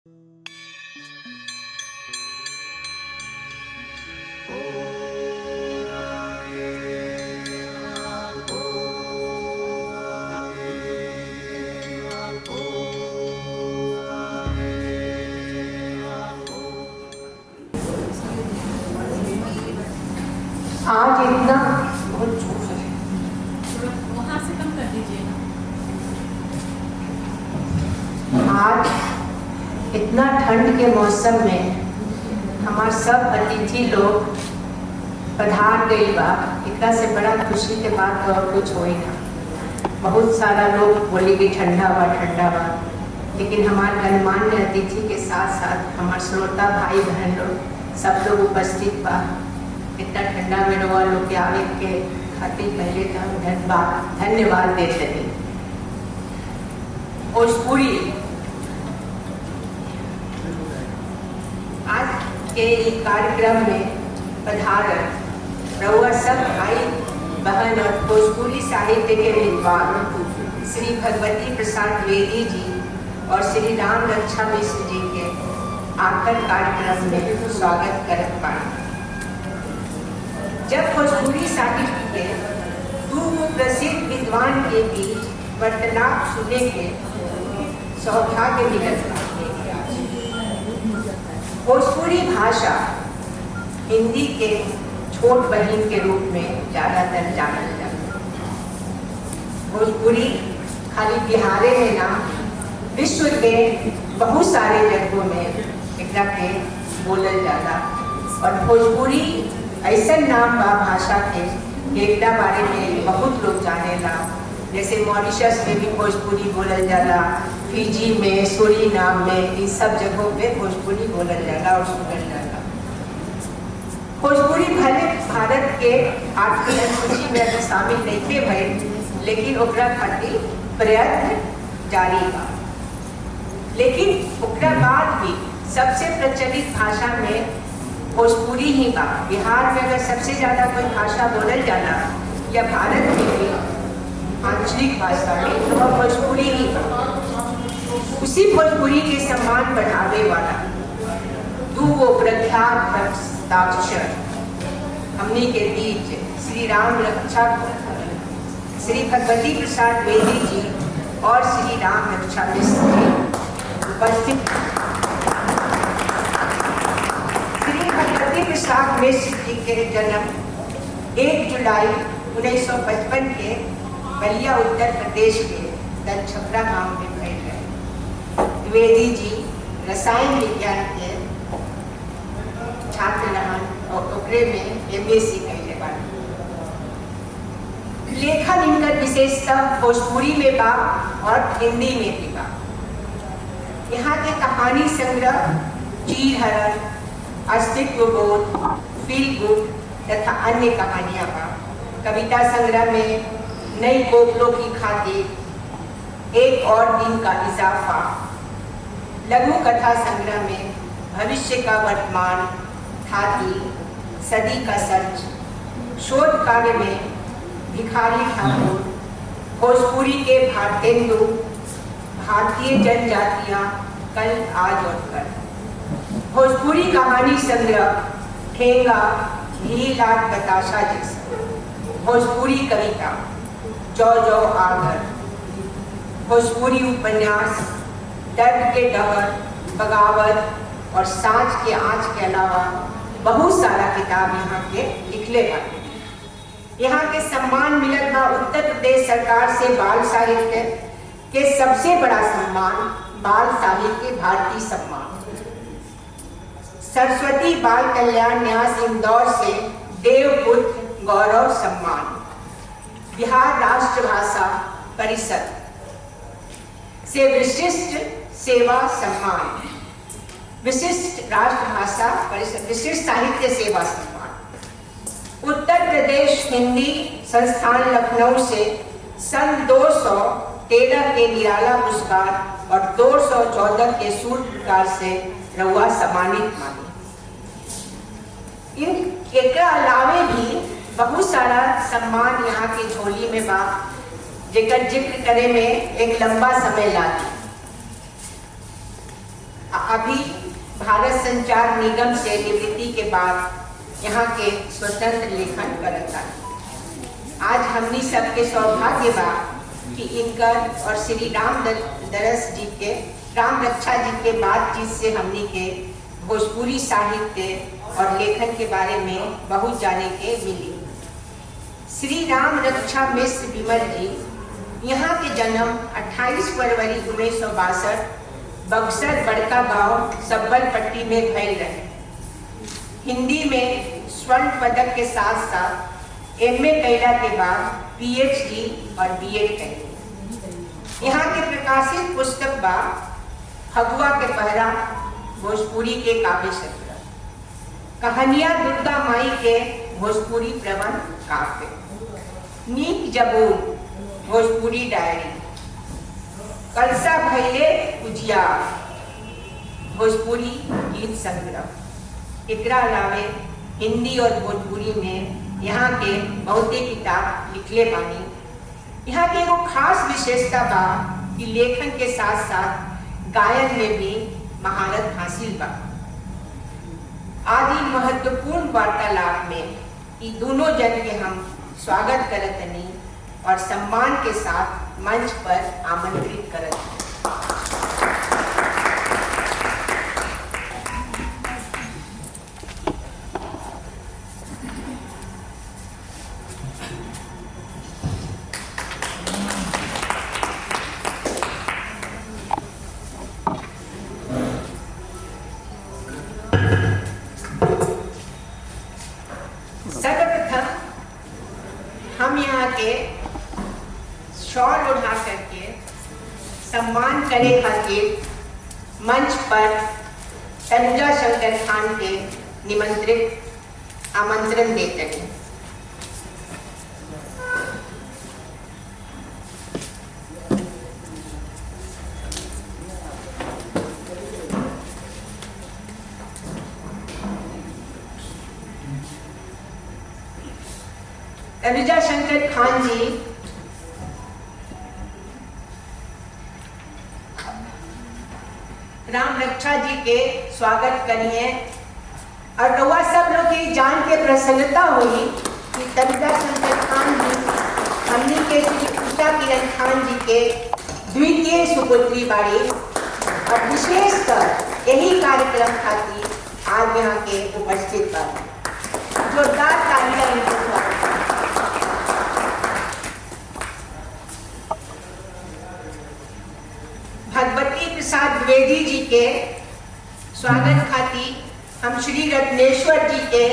आज इतना बहुत जोर है, वहाँ से कम कर दीजिए। आज इतना ठंड के मौसम में हमार सब अतिथि लोग पधार गई बा। एकरा से बड़ा खुशी के बात और कुछ होई ना। बहुत सारा लोग बोले कि ठंडा बा, लेकिन हमारे गणमान्य अतिथि के साथ साथ हमारे श्रोता भाई बहन लोग सब लोग उपस्थित बा। इतना ठंडा में रवा लोग के आवे के खातिर पहले तो हम धन्यवाद देते हैं। भोजपुरी आज के कार्यक्रम में पधारन रउआ सब भाई बहन और भोजपुरी साहित्य के विद्वान श्री भगवती प्रसाद द्विवेदी जी और श्री राम रक्षा मिश्र जी के आकर कार्यक्रम में स्वागत करत पाए। जब भोजपुरी साहित्य के दो प्रसिद्ध विद्वान के बीच वार्तालाप सुनने के सौभाग्य मिलता। भोजपुरी भाषा हिंदी के छोट बहन के रूप में ज्यादातर जाना जाता है। भोजपुरी खाली बिहार में ना, विश्व के बहुत सारे जगहों में एकरा के बोलल जाला। और भोजपुरी ऐसा नाम बा भाषा के एकरा बारे में बहुत लोग जानेला। जैसे मॉरिशस में भी भोजपुरी बोलल जाला, फिजी में, सूरीनाम में, इन सब जगहों पे भोजपुरी बोलल जाला और सुनल जाला। भोजपुरी भले भारत के आर्थिक सूची में शामिल नहीं थे भइल, लेकिन ओकरा खातिर प्रयत्न जारी बा। लेकिन ओकरा बाद भी सबसे प्रचलित भाषा में भोजपुरी ही बा। बिहार में अगर सबसे ज्यादा कोई भाषा बोलल जाला या भारत में भी आंचलिक भाषा में, तो वह भोजपुरी ही बा। उसी भोजपुरी के सम्मान बढ़ावे वाला दो प्रख्यात हस्ताक्षर हमनी के बीच श्री राम रक्षा श्री भगवती प्रसाद द्विवेदी जी और श्री राम रक्षा मिश्र जी उपस्थित। श्री भगवती प्रसाद मिश्र जी के जन्म 1 जुलाई 1955 के बलिया उत्तर प्रदेश के दलछपरा गांव में भइल है। द्विवेदी जी रसायन विज्ञान के छात्र रहन और ओकरे में MSc कैले बानी। लेखन इनकर विशेषता भोजपुरी में बा और हिंदी में भी बा। यहाँ के कहानी संग्रह चीर हरण, अस्तित्व बोध, फील गुड तथा अन्य कहानियां बा। कविता संग्रह में नई कोपलों की खातिर एक और दिन का इजाफा, लघु कथा संग्रह में भविष्य का वर्तमान, थाती, सदी का सच, शोध कार्य में भिखारी ठाकुर, भोजपुरी के भारतेंदु, भारतीय जनजातियां कल आज और कल, भोजपुरी कहानी संग्रह ठेंगा, घी लाट बताशा जैसा, भोजपुरी कविता जौ जौ आगर, भोजपुरी उपन्यास दर्द के डहर, बगावत और सांच के आँच के अलावा बहुत सारा किताब यहाँ के लिखले बाटे। यहाँ के सम्मान मिलत बा उत्तर प्रदेश सरकार से बाल साहित्य के सबसे बड़ा सम्मान बाल साहित्य भारतीय सम्मान, सरस्वती बाल कल्याण न्यास इंदौर से देवपुत्र गौरव सम्मान, बिहार राष्ट्रभाषा परिषद से विशिष्ट सेवा सम्मान, विशिष्ट राष्ट्रभाषा परिषद विशिष्ट साहित्य सेवा सम्मान, उत्तर प्रदेश हिंदी संस्थान लखनऊ से सन 213 के निराला पुरस्कार और 214 के सूर्य पुरस्कार से रउआ सम्मानित मानी। इन एकरा अलावे भी बहुत सारा सम्मान यहाँ की झोली में बा, जेकर जिक्र करे में एक लंबा समय लागी। अभी भारत संचार निगम से निवृत्ति के बाद यहाँ के स्वतंत्र लेखन करता। आज हमनी सबके सौभाग्य बा कि इनकर और श्री राम रक्षा जी के बातचीत से हमनी के भोजपुरी साहित्य और लेखन के बारे में बहुत जाने के मिली। श्री राम रक्षा मिश्र विमल जी यहाँ के जन्म 28 फरवरी 1962 बक्सर बड़का गांव सब्बलपट्टी में भइल रहे। हिंदी में स्वर्ण पदक के साथ साथ एमए कैला के बाद पीएचडी और बीएड कैले। यहाँ के प्रकाशित पुस्तक बा फगुआ के पहरा, भोजपुरी के काव्य संग्रह, कहानियां दुर्गा माई के भोजपुरी प्रबंध काव्य, नीक जबूर भोजपुरी डायरी, कलसा भैले उजियार भोजपुरी गीत संग्रह। एकरा अलावे हिंदी और भोजपुरी में यहाँ के बहुते किताब लिखले बानी। यहाँ के एगो खास विशेषता बा कि लेखन के साथ साथ गायन में भी महारत हासिल बा। आदि महत्वपूर्ण वार्तालाप में ये दोनों जन के हम स्वागत करतनी और सम्मान के साथ मंच पर आमंत्रित करत। सर्वप्रथम हम यहाँ के शॉल उठा करके सम्मान करे खातिर मंच पर तनुजा शंकर खान के आमंत्रण देते हैं। तनुजा शंकर खान जी राम रक्षा जी के स्वागत करिए और रउआ सब लोग की जान के प्रसन्नता हुई कि तनुजा शंकर खान जी हमनी के श्री उषा किरण खान जी के द्वितीय सुपुत्री बाड़ी और विशेषकर यही कार्यक्रम खातिर आज यहाँ के उपस्थित बा। जोरदार तालियां इनके स्वागत। भगवती प्रसाद द्विवेदी जी के स्वागत खातिर हम श्री रत्नेश्वर जी के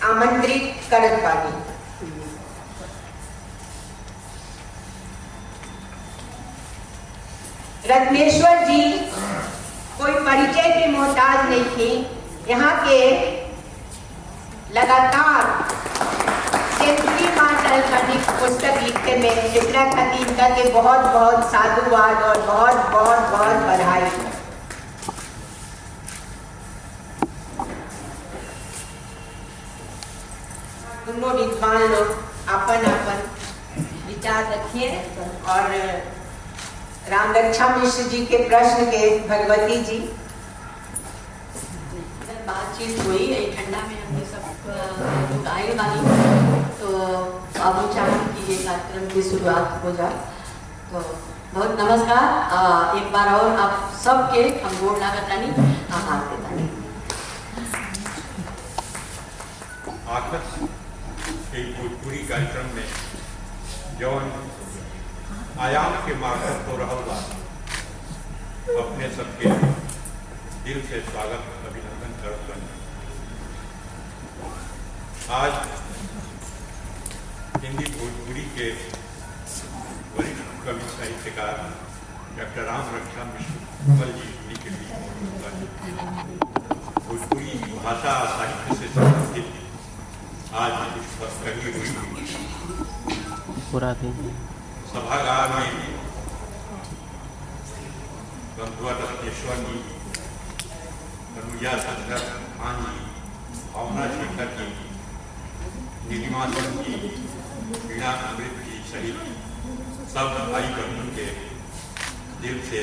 आमंत्रित करत बानी। रत्नेश्वर जी कोई परिचय के मोहताज नहीं थी। यहाँ के लगातार सेंचुरी मार्शल कनिक पुस्तक लिखने में चित्रा खातिर इनका के बहुत बहुत साधुवाद और बहुत बहुत बहुत बधाई। दोनों विद्वान लोग अपन विचार रखिए और राम रक्षा मिश्र जी के प्रश्न के भगवती जी बातचीत हुई ठंडा में हमने सब आए वाली तो अब चाहूँ कि ये कार्यक्रम की शुरुआत हो जाए। तो बहुत नमस्कार एक बार और आप सबके हम गोड़ लागतानी आभार देतानी। आखिर के भोजपुरी कार्यक्रम में जौन आयाम के मार्फत हो रहा बा अपने सबके दिल से स्वागत अभिनंदन करत बानी। आज हिंदी भोजपुरी के वरिष्ठ कवि साहित्यकार डॉक्टर राम रक्षा मिश्र विमल जी के बीच मौजूद बानी। भोजपुरी भाषा साहित्य से संबंधित आज इस पर कही हुई सभागार में बंधुआ रत्नेश्वर जी, तनुजा शंकर खान जी, भावना शेखर जी, नीलिमा सिंह जी, वीणा अमृत जी सहित सब भाई बहनों के दिल से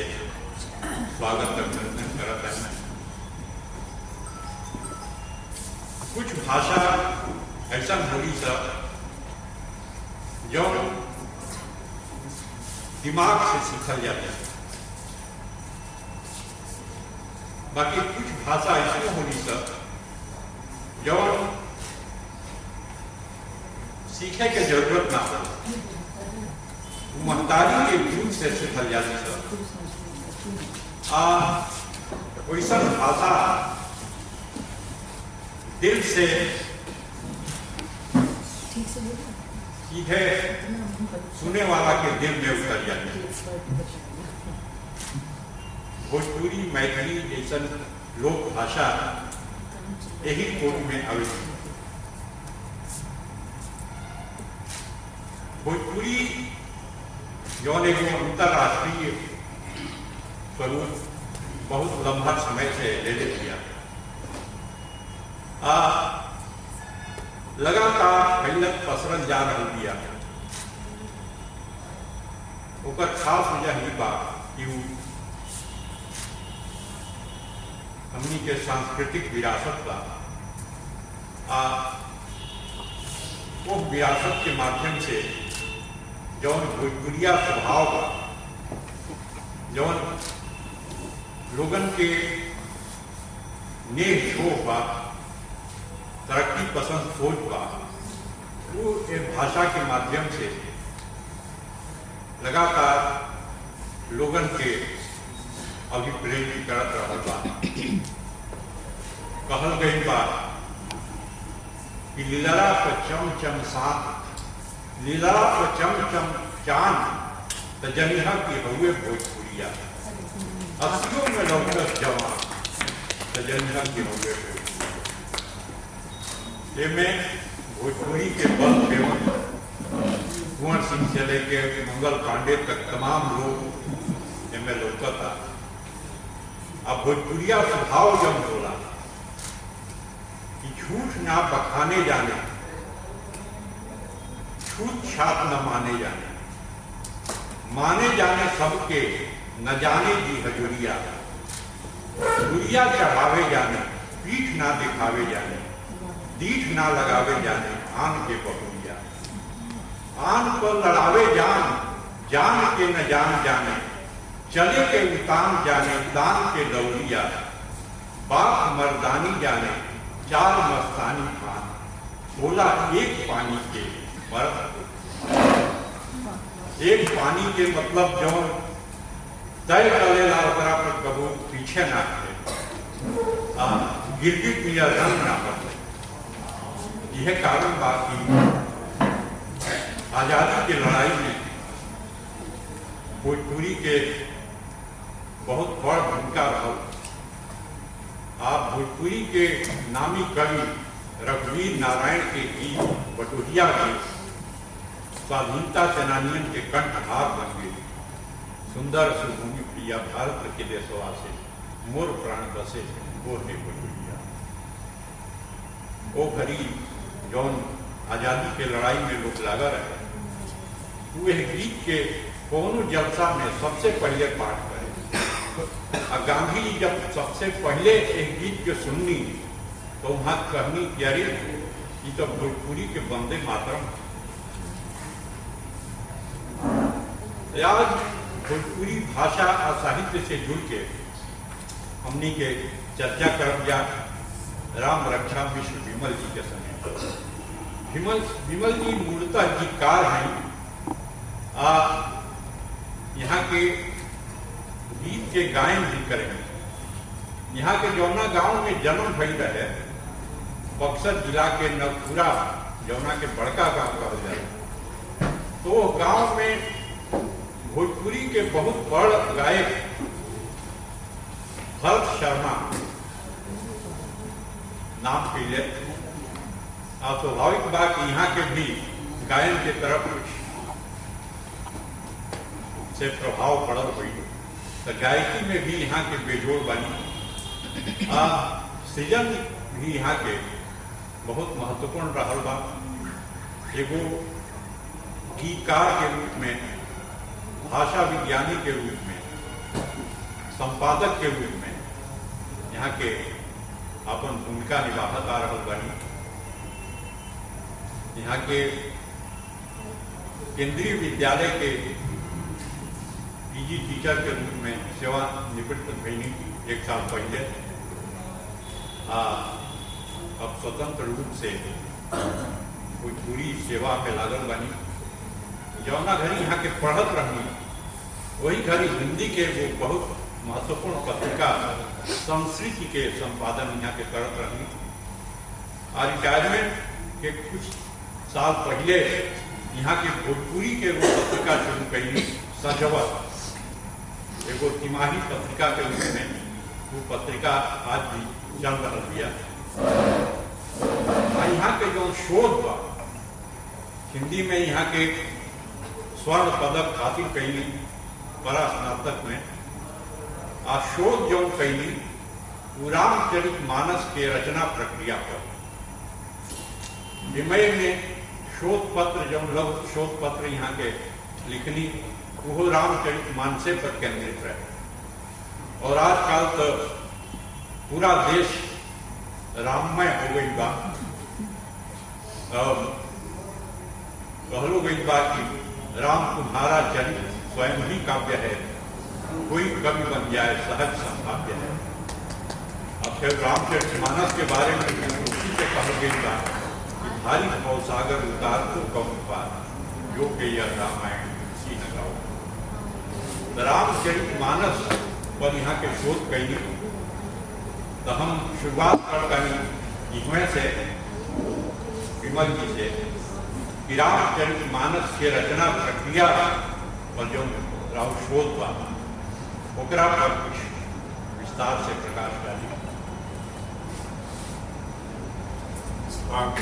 स्वागत अभिनंदन करता है। कुछ भाषा ऐसा बोली सब जो दिमाग से सीखल जाती है, बाकी कुछ भाषा ऐसी होनी सब जो सीखे के जरूरत ना हो, महतारी के दूध से सीखल जाती सब। वैसा भाषा दिल से सीधे सुने वाला के दिल में उतर जाती है। भोजपुरी मैथिली जैसा लोक भाषा यही कोट में आवे। भोजपुरी जौन एक अंतरराष्ट्रीय स्वरूप बहुत लंबा समय से ले ले लिया, लगातार फैलत पसरल जा रही बिया। ओकर खास वजह ही बा कि हमनी के सांस्कृतिक विरासत बा। वो विरासत के माध्यम से जौन भोजपुरिया स्वभाव बा, जौन लोगन के नेह शोभ बा, तरक्की पसंद सोच बा, वो एक भाषा के माध्यम से लगातार लोगन के अभिप्रेरित करत रहल बा। कहल गई बा कि लीलरा पर चम चम साथ, लीलरा पर चम चम चांद, त जनिहा की हुए भोजपुरिया। अस्सियों में लौटत जवान, त जनिहा की हुए भोजपुरिया। में भोजपुरी के बल पेवन कुंवर सिंह से लेके मंगल पांडे तक तमाम लोग इनमें लौटता। अब भोजपुरिया स्वभाव जब बोला कि झूठ ना बखाने जाने, छूट छाप न माने जाने, माने जाने सबके न जाने जी हजूरिया, दुरिया चढ़ावे जाने, पीठ ना दिखावे जाने, दीठ ना लगावे जाने, आन के बहुरिया। आन पर लड़ावे जान, जान के न जान जाने, चले के उतान जाने, दान के दौरिया। बाप मर्दानी जाने, चार मस्तानी खान, बोला एक पानी के मर्द। एक पानी के मतलब जो तय करेला ओकरा पर कबू पीछे ना करे, गिरगिट मिया रंग ना बदले। यह कारण बाकी आजादी की लड़ाई में भोजपुरी के बहुत बड़ भूमिका रहा। आप भोजपुरी के नामी कवि रघुवीर नारायण के गीत बटोहिया के स्वाधीनता सेनानियों के कंठहार बन गए। सुंदर सुभूमि प्रिया भारत के देशवासी, मोर प्राण बसे गोरे बटोहिया। वो घड़ी जौन आजादी के लड़ाई में लोग लगा रहे, वो गीत के कोनो जलसा में सबसे पहले पाठ करे। और गांधी जी जब सबसे पहले एक गीत के सुननी तो वहां कहनी कि अरे ये तो भोजपुरी के वंदे मातरम। आज भोजपुरी भाषा और साहित्य से जुड़ के हमनी के चर्चा कर जा राम रक्षा मिश्र विमल जी के समय। विमल जी मूलतः गीतकार हैं। यहाँ के गीत के गायन भी करेंगे। यहाँ के जौना गांव में जन्म भई रहे, बक्सर जिला के नवपुरा जौना के बड़का गांव कहल जाए, तो गांव में भोजपुरी के बहुत बड़ गायक भरत शर्मा नाम पीले। स्वाभाविक बात यहाँ के भी गायन के तरफ से प्रभाव पड़ल हुई, तो गायकी में भी यहाँ के बेजोड़ बनी। सृजन भी यहाँ के बहुत महत्वपूर्ण रहल बा। एगो गीतकार के रूप में, भाषा विज्ञानी के रूप में, संपादक के रूप में यहाँ के अपन भूमिका निभावत आ रहल बानी। यहाँ के केंद्रीय विद्यालय के पीजी टीचर के रूप में सेवा निवृत्त भईनी 1 साल पहले। अब स्वतंत्र रूप से भोजपुरी सेवा पे लागल बनी। जौना घड़ी यहाँ के पढ़त रही वही घड़ी हिंदी के वो बहुत महत्वपूर्ण पत्रिका संस्कृति के संपादन यहाँ के करत रही। और रिटायरमेंट के कुछ साल पहले यहाँ के भोजपुरी के वो पत्रिका शुरू कैली सजवत, एगो तिमाही पत्रिका के रूप में वो पत्रिका आज भी चल रही है। यहाँ के जो शोध बा हिंदी में यहाँ के स्वर्ण पदक हासिल कैली परा स्नातक में। आ शोध जो कैली रामचरित मानस के रचना प्रक्रिया पर विमय में शोध पत्र जो लघु शोध पत्र यहाँ के लिखनी वो रामचरित मानसे पर केंद्रित रहे। और आजकल तो पूरा देश राममय हो गई बा। कहलो गई बा कि राम तुम्हारा चरित स्वयं ही काव्य है, कोई कवि बन जाए सहज संभाव्य है। अब फिर रामचरित मानस के बारे में उसी से कहा गई बा कि भारी भवसागर उतार को कम पार जो के यह रामायण सी न गाओ। रामचरित मानस पर यहाँ के शोध कैली तो हम शुरुआत करनी इसमें से विमल जी से कि रामचरित मानस के रचना प्रक्रिया पर जो राव शोध बा ओकरा पर कुछ विस्तार से प्रकाश डाली। आप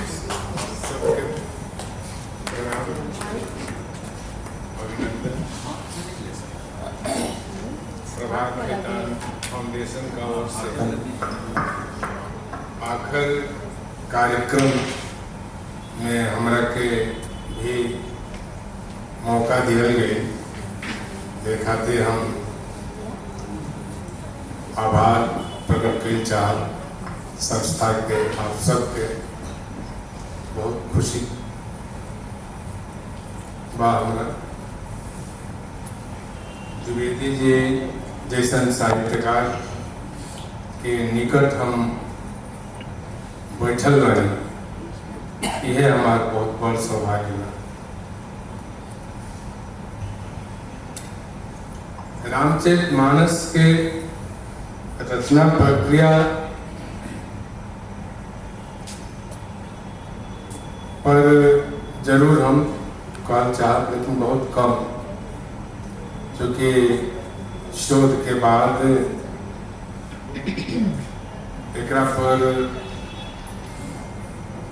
सबके प्रणाम, अभिनंदन। प्रभात मैदान फाउंडेशन का ओर से आखिर कार्यक्रम में हमरा के भी मौका दिया गए देखाते हम आभार प्रकट के चाह संस्था के आप सबके बहुत खुशी बा। हमरा द्विवेदी जी जैसन साहित्यकार के निकट हम बैठल रही, यह हमारा बहुत बड़ सौभाग्य बा। रामचरित मानस के रचना प्रक्रिया पर जरूर हम कहना चाहते, लेकिन बहुत कम, क्योंकि शोध के बाद एकरा पर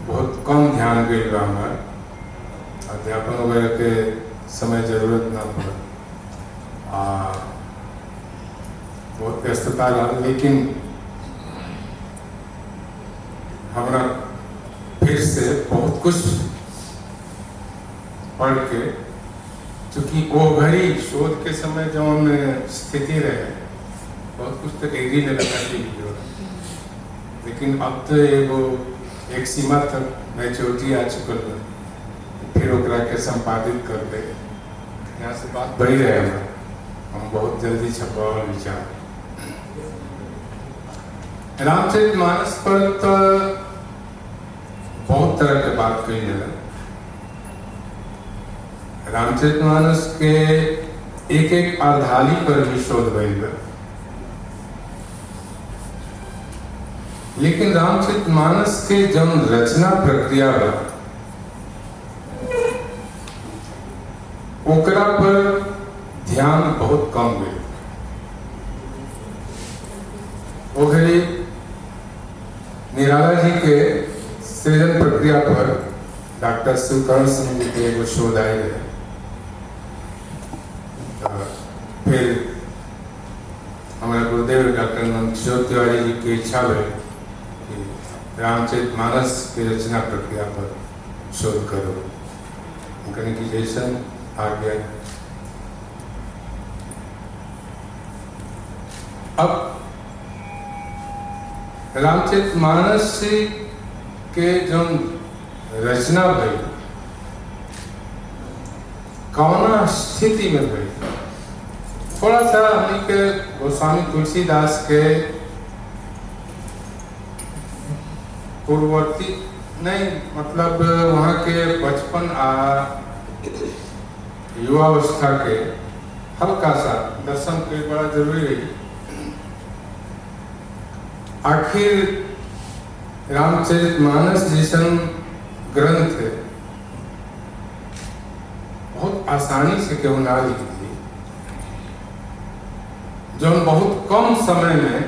बहुत कम ध्यान गई बा। हमारा अध्यापन वगैरह के समय जरूरत ना पड़ा, बहुत व्यस्तता रहा। लेकिन हमारा फिर से बहुत कुछ पढ़ के, चूँकि वो घड़ी शोध के समय जो स्थिति रहे बहुत कुछ तो डिग्री ने लगा दी, लेकिन अब तो एगो एक सीमा तक मैच्योरिटी आ चुकल है, फिर ओकरा के संपादित कर दे। यहाँ से बात बढ़ी रहे हम बहुत जल्दी छपवा विचार। रामचरित मानस पर तो बहुत तरह के बात कही जाए। रामचरित मानस के एक एक अर्धाली पर भी शोध भइल बा, लेकिन रामचरित मानस के जब रचना प्रक्रिया बा ओकरा पर ध्यान बहुत कम गई। ओकरे निराला जी के सृजन प्रक्रिया पर डॉक्टर शिवकरण सिंह जी के एगो शोध आए रहे। फिर हमारे गुरुदेव डॉक्टर नंदकिशोर तिवारी जी की इच्छा हुई कि रामचरित मानस की रचना प्रक्रिया पर शोध करो। उनका निकीजेशन आ गया। अब रामचरितमानस के जो रचना भई कौना स्थिति में भई, थोड़ा सा हमनी के गोस्वामी तुलसीदास के पूर्ववर्ती नहीं, मतलब वहाँ के बचपन आ युवावस्था के हल्का सा दर्शन के बड़ा जरूरी रही। आखिर रामचरितमानस जैसन ग्रंथ बहुत आसानी से क्यों ना लिखी थी, जो बहुत कम समय में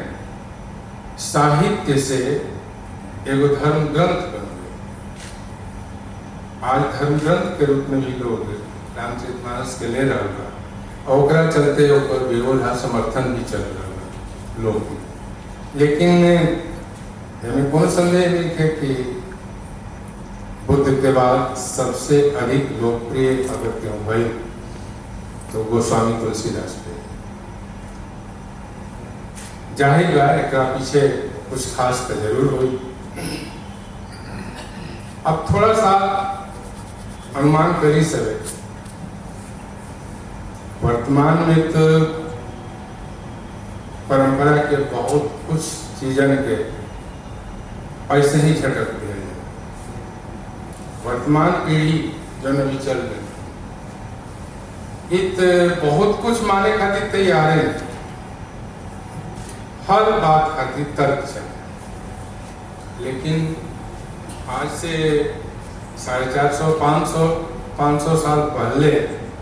साहित्य से एगो धर्म ग्रंथ बन गए। आज धर्म ग्रंथ के रूप में भी लोग रामचरितमानस के ले रहा बा, और ओकरा चलते ओकर विरोधा समर्थन भी चल रहा बा लोग। लेकिन हमें कौन संदेह नहीं है कि बुद्ध के बाद सबसे अधिक लोकप्रिय अगर क्यों भई तो गोस्वामी तुलसीदास पे। जाहिर बा एकरा पीछे कुछ खास तो जरूर हुई। अब थोड़ा सा अनुमान करी सके, वर्तमान में तो परंपरा के बहुत कुछ चीजन के ऐसे ही झटक दिया है। वर्तमान पीढ़ी जो अभी चल रही इत बहुत कुछ माने खातिर तैयार है, हर बात खातिर तर्क चले। लेकिन आज से 450-500 साल पहले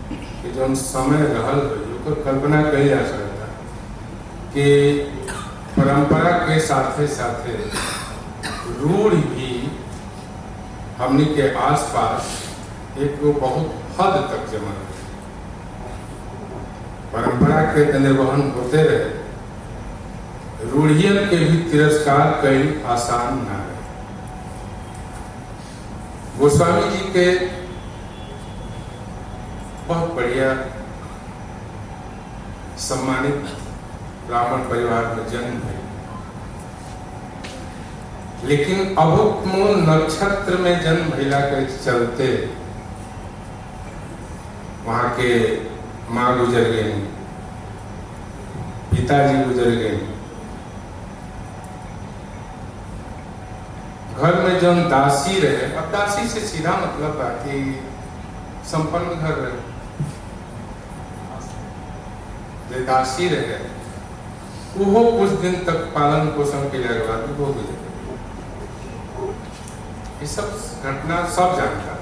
कि जो समय रहल तो कल्पना कही जा सकता कि परंपरा के साथे साथे रूढ़ भी हमनी के आसपास एक बहुत हद तक जमा है। परंपरा के निर्वहन होते रहे, रूढ़ियन के भी तिरस्कार कई आसान ना है। गोस्वामी जी के बहुत बढ़िया सम्मानित ब्राह्मण परिवार में जन्म है, लेकिन अभुक्त मूल नक्षत्र में जन्म भइला के चलते वहां के माँ गुजर गई, पिताजी गुजर गए, घर में जो दासी रहे, अब दासी से सीधा मतलब बा कि संपन्न घर रहे, जो दासी रहे वो कुछ दिन तक पालन पोषण के लिए बाद वो गुजर। ये सब घटना सब जानता,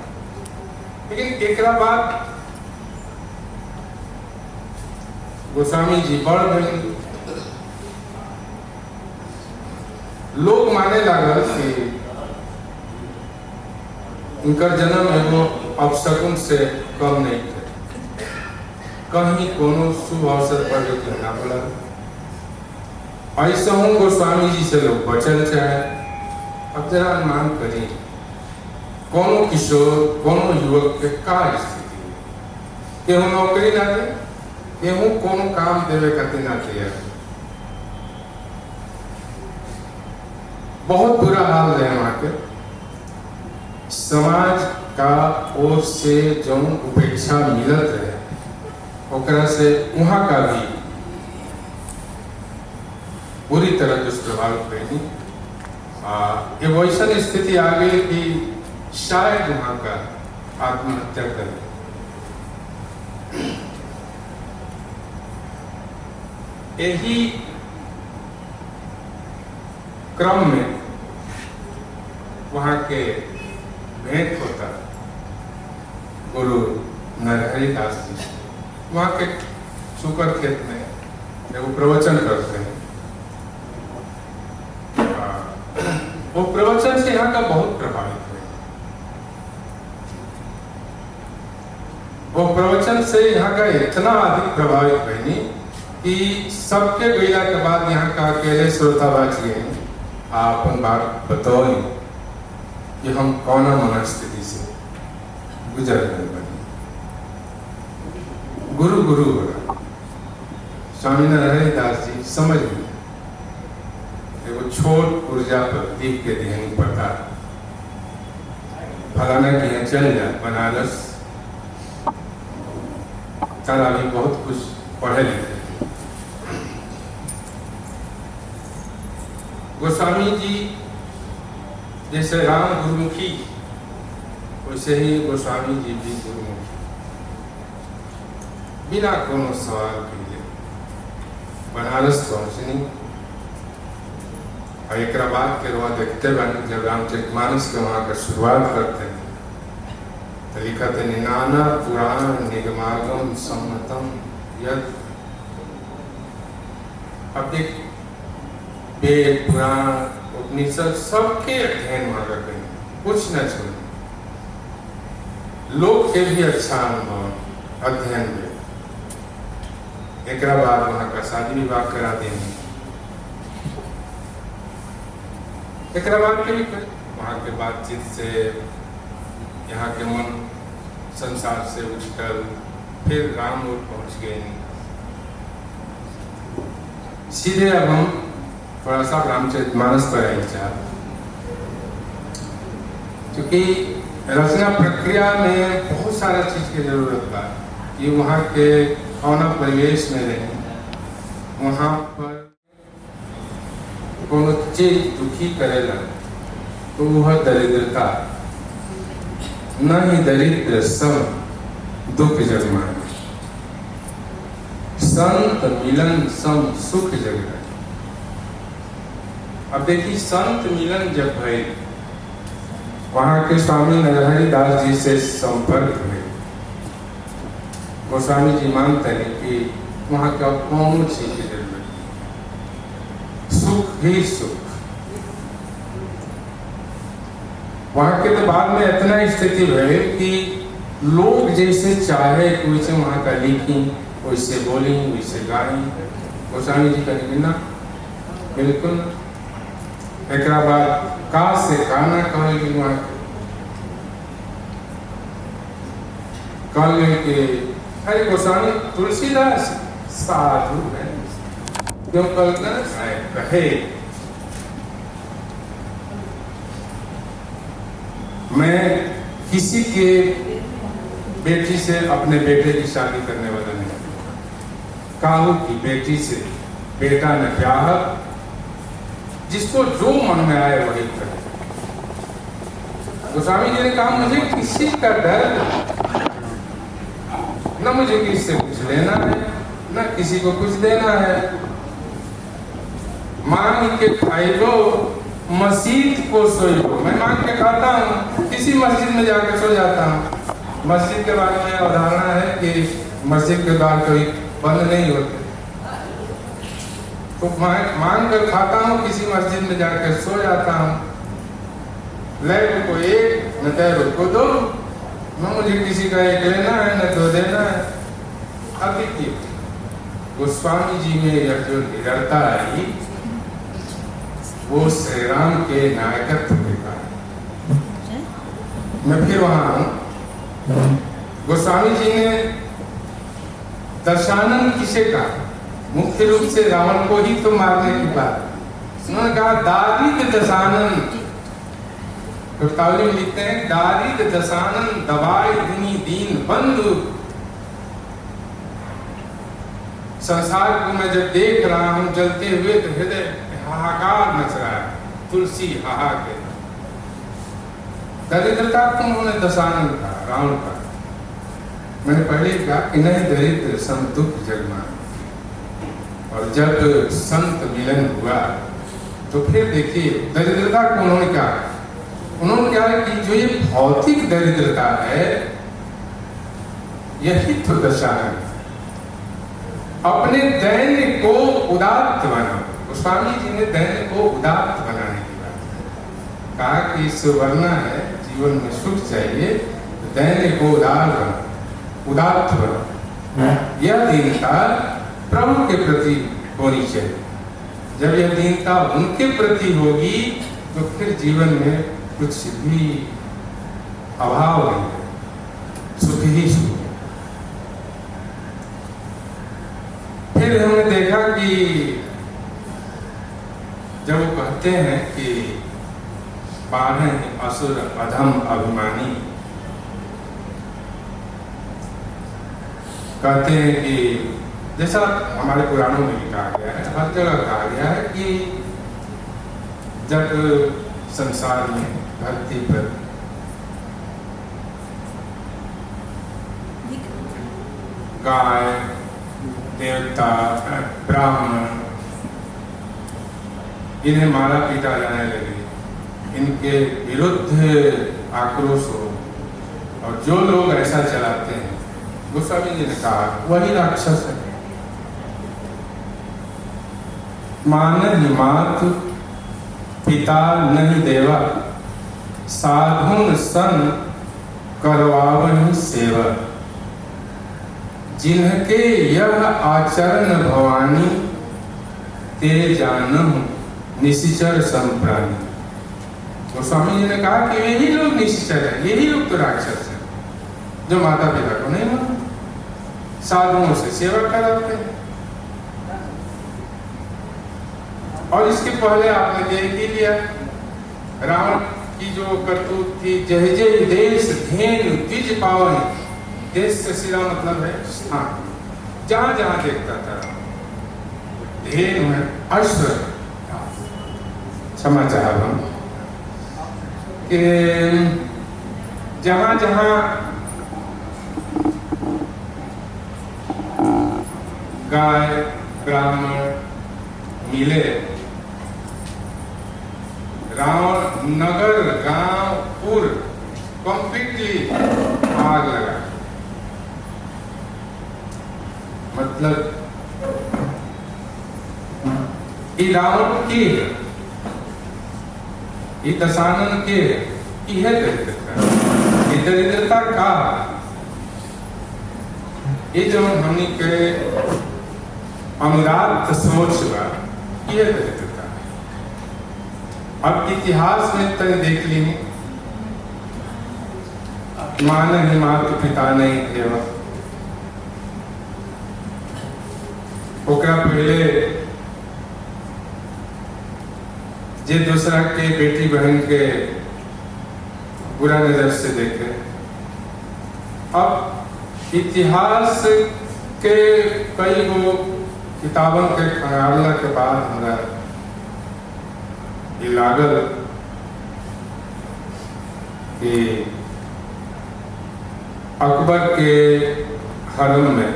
लेकिन एक बाद गोस्वामी जी बढ़ गए। लोग माने लागल कि उनका जन्म एगो अपशकुन से कम नहीं थे, कहीं कोनो शुभ अवसर पर लेकिन ना बोला। ऐसा हूँ गोस्वामी जी से लोग बचल चाहे। अब जरा अनुमान करी कोनो किशोर कोनो युवक के का स्थिति, केहू नौकरी ना दे, केहू कोनो काम देवे खातिर ना तैयार, बहुत बुरा हाल है वहां के। समाज का ओर से जो उपेक्षा मिलत रहे ओकरा से वहां का भी पूरी तरह दुष्प्रभावित रही। ये वैसन स्थिति आ गई कि शायद वहां का आत्महत्या कर। यही क्रम में वहां के भेंट होता गुरु नरहरि दास जी, वहां के शुकर खेत में वो प्रवचन करते हैं। वो प्रवचन से यहाँ का बहुत प्रभावित हुए। वो प्रवचन से यहाँ का इतना अधिक प्रभावित हुए कि सबके गैला के बाद यहाँ का अकेले श्रोता बच गए। अपन बात बताओ कि हम कौन मनस्थिति से गुजर गए बने। गुरु गुरु बोला स्वामी नरहरि दास जी समझ गए। एगो छोट ऊर्जा प्रतीक के देहनी पता फलाना कि यहाँ चल जा बनारस, तारा भी बहुत कुछ पढ़े लिखे। गोस्वामी जी जैसे राम गुरुमुखी, वैसे ही गोस्वामी जी भी गुरुमुखी, बिना कोनो सवाल के लिए बनारस पहुंचनी। और एक बात के रुआ देखते बने जब रामचरितमानस के वहाँ का शुरुआत करते हैं तो लिखा थे नाना पुराण निगमागम सम्मतम यद। अब देख वेद पुराण उपनिषद सबके अध्ययन वहाँ करते हैं, कुछ न छोड़े। लोग के भी अच्छा अनुभव अध्ययन में। एक बाद वहाँ का शादी विवाह करा देंगे, एक बाद के भी वहाँ के बातचीत से यहाँ के मन संसार से उठकर फिर राम लोग पहुँच गए। सीधे अब हम थोड़ा सा रामचरितमानस पर आए चाह, क्योंकि रचना प्रक्रिया में बहुत सारा चीज की जरूरत था कि वहाँ के कौना परिवेश में रहे, वहाँ पर कोनो चीज दुखी करेला तो वह दरिद्रता, न ही दरिद्र सम दुख जगमाए, संत मिलन सम सुख जगमाए। अब देखिए संत मिलन जब भय, वहाँ के स्वामी नरहरि दास जी से संपर्क हुए, गोस्वामी जी मानते हैं कि वहाँ का कौन चीज की जरूरत, सुख ही सुख। वहाँ के तो बाद में इतना स्थिति है कि लोग जैसे चाहे वैसे वहाँ का लिखी, वैसे बोली, वैसे गाई। गोस्वामी जी कहेंगे ना, बिल्कुल। एक बाद का से गाना कहेगी वहाँ कल के अरे गोस्वामी तुलसीदास साधु है, क्यों कल्पना कहे मैं किसी के बेटी से अपने बेटे की शादी करने वाला नहीं, काहू की बेटी से बेटा न ब्याह, जिसको जो मन में आए वही करे। गोस्वामी जी ने कहा मुझे किसी का डर, न मुझे किसी से कुछ लेना है न किसी को कुछ देना है। मांग के खाइलो मस्जिद को सोइलो, मैं मांग के खाता हूँ, किसी मस्जिद में जाकर सो जाता हूँ। मस्जिद के बारे में अवधारणा है कि मस्जिद के द्वार कभी बंद नहीं होते, तो मांग कर खाता हूँ, किसी मस्जिद में जाकर सो जाता हूँ। लैब को एक न तैर को दो, न मुझे किसी का एक लेना है न दो देना है। अब देखिए गोस्वामी जी में यह जो निडरता आई वो श्री राम के नायकत्व के कारण। मैं फिर वहां आऊं, गोस्वामी जी ने दशानन किसे कहा? मुख्य रूप से रावण को ही तो मारने की बात। उन्होंने कहा दारिद दशानन, गुप्तावली में लिखते हैं दारिद दशानन दबाए दिनी दीन बंधु। संसार को मैं जब देख रहा हूं जलते हुए तो हृदय हाहाकार मच रहा है, तुलसी हाहा के। दरिद्रता को उन्होंने दशानन कहा, रावण का। मैंने पहले कहा कि नहीं दरिद्र सम दुख जगमाए, और जब संत मिलन हुआ तो फिर देखिए दरिद्रता को उन्होंने कहा, उन्होंने कहा कि जो ये भौतिक दरिद्रता है यही तो दशानन है। अपने दैन्य को उदात्त बनाओ। गोस्वामी जी ने दैन्य को उदात्त बनाने की बात कहा कि सुवर्ण है, जीवन में सुख चाहिए तो दैन्य को उदार बनाओ, उदात्त बनाओ। यह दीनता प्रभु के प्रति होनी चाहिए। जब यह दीनता उनके प्रति होगी तो फिर जीवन में कुछ भी अभाव नहीं है, सुख ही सुख। फिर हमने देखा कि जब कहते हैं कि 12 असुर अधम अभिमानी कहते हैं कि जैसा हमारे पुराणों में भी कहा गया है, हर जगह कहा गया है कि जब संसार में धरती पर गाय, देवता, ब्राह्मण इन्हें मारा पीटा जाने लगे, इनके विरुद्ध आक्रोश हो, और जो लोग ऐसा चलाते हैं, गोस्वामी जी ने कहा वही राक्षस है। मान ही मात पिता नहीं देवा, साधुन सन करवावहि सेवा, जिनके यह आचरण भवानी, ते जानहु निशिचर संप्राणी। गोस्वामी जी ने कहा कि यही लोग निशिचर हैं, यही लोग तो राक्षस हैं, जो माता पिता को नहीं मानते, साधुओं से सेवा कराते हैं। और इसके पहले आपने देख ही लिया रावण की जो करतूत थी, जय जय देश धेनु द्विज पावन, देश से सीधा मतलब है स्थान, जहां जहां देखता था धेनु है, अश्व, क्षमा चाह हम कि जहां जहां गाय ब्राह्मण मिले, रावण नगर गांव पुर कंप्लीटली आग लगा। मतलब ये रावण के ये दशानन के यह दरिद्रता, ये दरिद्रता का ये जो हमने के अनुराग सोच बा, यह दरिद्रता। अब इतिहास में तय देख ली, मान ही मात पिता नहीं थे, ओकरा पहले जे दूसरा के बेटी बहन के बुरा नजर से देखे। अब इतिहास के कई गो किताबों के खंगालने के बाद हमरा ये लागल कि अकबर के हरम में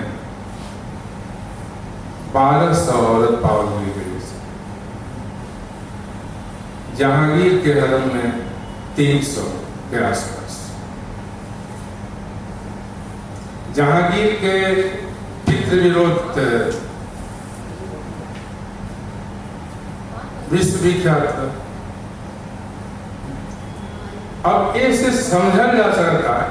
1200 औरत पावल हुई गई, जहांगीर के हरम में 300 के आसपास। जहांगीर के पितृविरोध विश्वविख्यात था। अब ऐसे समझा जा सकता है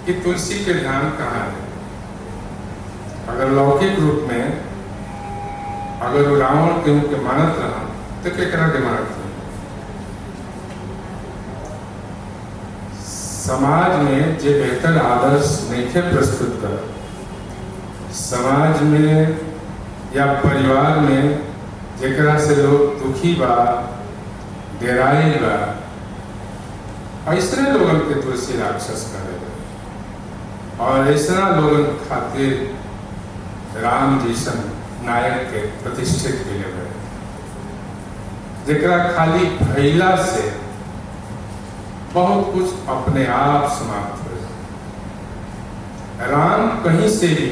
कि तुलसी के ध्यान कहाँ है। अगर लौकिक रूप में अगर रावण केहू के मानत रहा तो केकरा के मानत रहा। समाज में जो बेहतर आदर्श नहीं प्रस्तुत कर, समाज में या परिवार में जेकरा से लोग दुखी बा, डेराई बा, ऐसे लोगन के तुलसी राक्षस करे, और ऐसा लोगन खातिर राम जैसन नायक के प्रतिष्ठित के लिए, जेकरा खाली भैला से बहुत कुछ अपने आप समाप्त हो जाए। राम कहीं से भी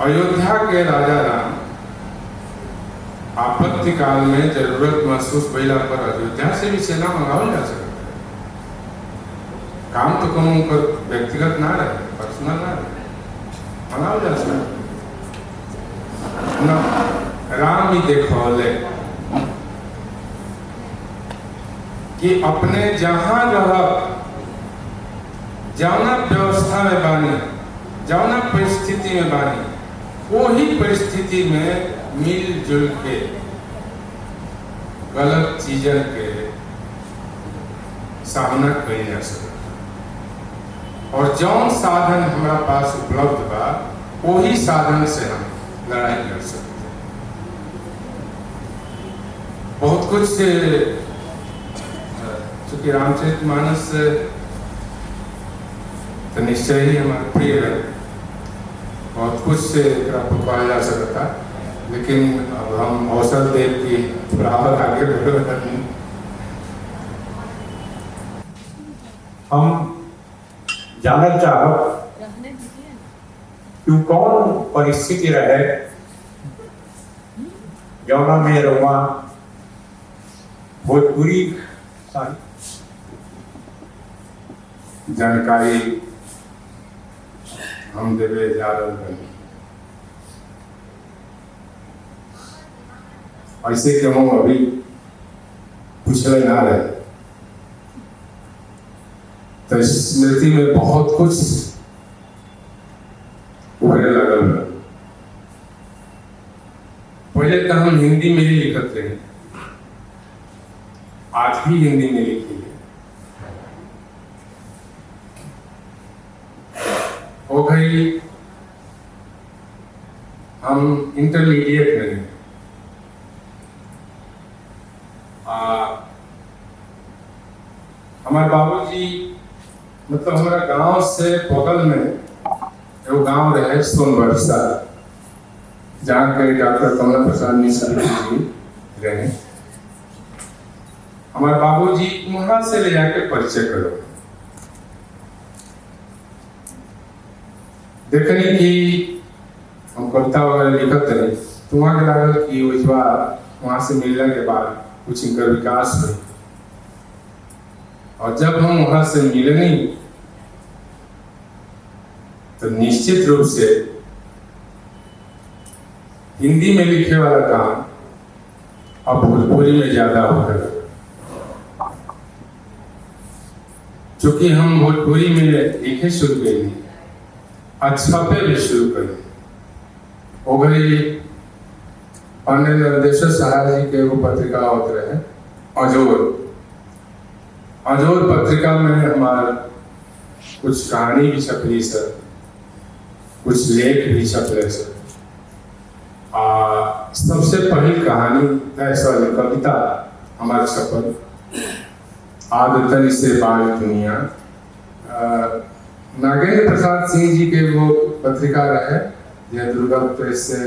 अयोध्या के राजा राम आपत्ति काल में जरूरत महसूस भइला पर अयोध्या से भी सेना मंगावल जा सकता है। काम तो कौन उनका व्यक्तिगत ना रहे, पर्सनल ना रहे, मंगावल जा सकता ना। राम ही देखौले कि अपने जहां रह, जौना व्यवस्था में बानी, जौना परिस्थिति में बानी, वही परिस्थिति में मिलजुल के गलत चीजन के सामना करी जा सकता। और जौन साधन हमारा पास उपलब्ध बा वही साधन से हम लड़ाई लड़ सकते हैं। बहुत कुछ चूंकि रामचरितमानस तो निश्चय ही हमारा प्रिय है, बहुत कुछ से पकड़ा जा सकता, लेकिन अब हम अवसर दे कि बराबर आगे बढ़े। हम जानना चाहब कि कौन परिस्थिति रहे जौना में रउआ भोजपुरी जानकारी हम देवे जा रहे हैं। ऐसे कि हम अभी पिछले ना रहे तो स्मृति में बहुत कुछ उभरे लगल है। पहले तो हम हिंदी में ही लिखते हैं, आज भी हिंदी में लिखी है। हो गई हम इंटरमीडिएट में हैं। हमारे बाबूजी मतलब हमारा गांव से बगल में वो गांव रहे सोनबरसा, जहाँ के डॉक्टर कमला प्रसाद मिश्र जी रहे। हमारे बाबूजी वहां से ले जाके परिचय करो, देखनी कि हम कविता वगैरह लिखत रहे तो वहाँ के लागल कि वहाँ से मिलने के बाद कुछ इनका विकास हुई। और जब हम वहां से मिलनी तो निश्चित रूप से हिंदी में लिखे वाला काम अब भोजपुरी में ज्यादा हो गया, क्योंकि हम भोजपुरी में लिखे शुरू करेंगे, अच्छा पे भी शुरू करेंगे। हो गई पंडित नरदेश्वर सहाय जी के वो पत्रिका होते रहे अजोर पत्रिका में हमारा कुछ कहानी भी छपली सर, कुछ लेख भी छपले सर। सबसे पहली कहानी कविता हमारे छपल आदतन से बाल दुनिया। नागेंद्र प्रसाद सिंह जी के वो पत्रिका रहे, यह दुर्गा प्रेस से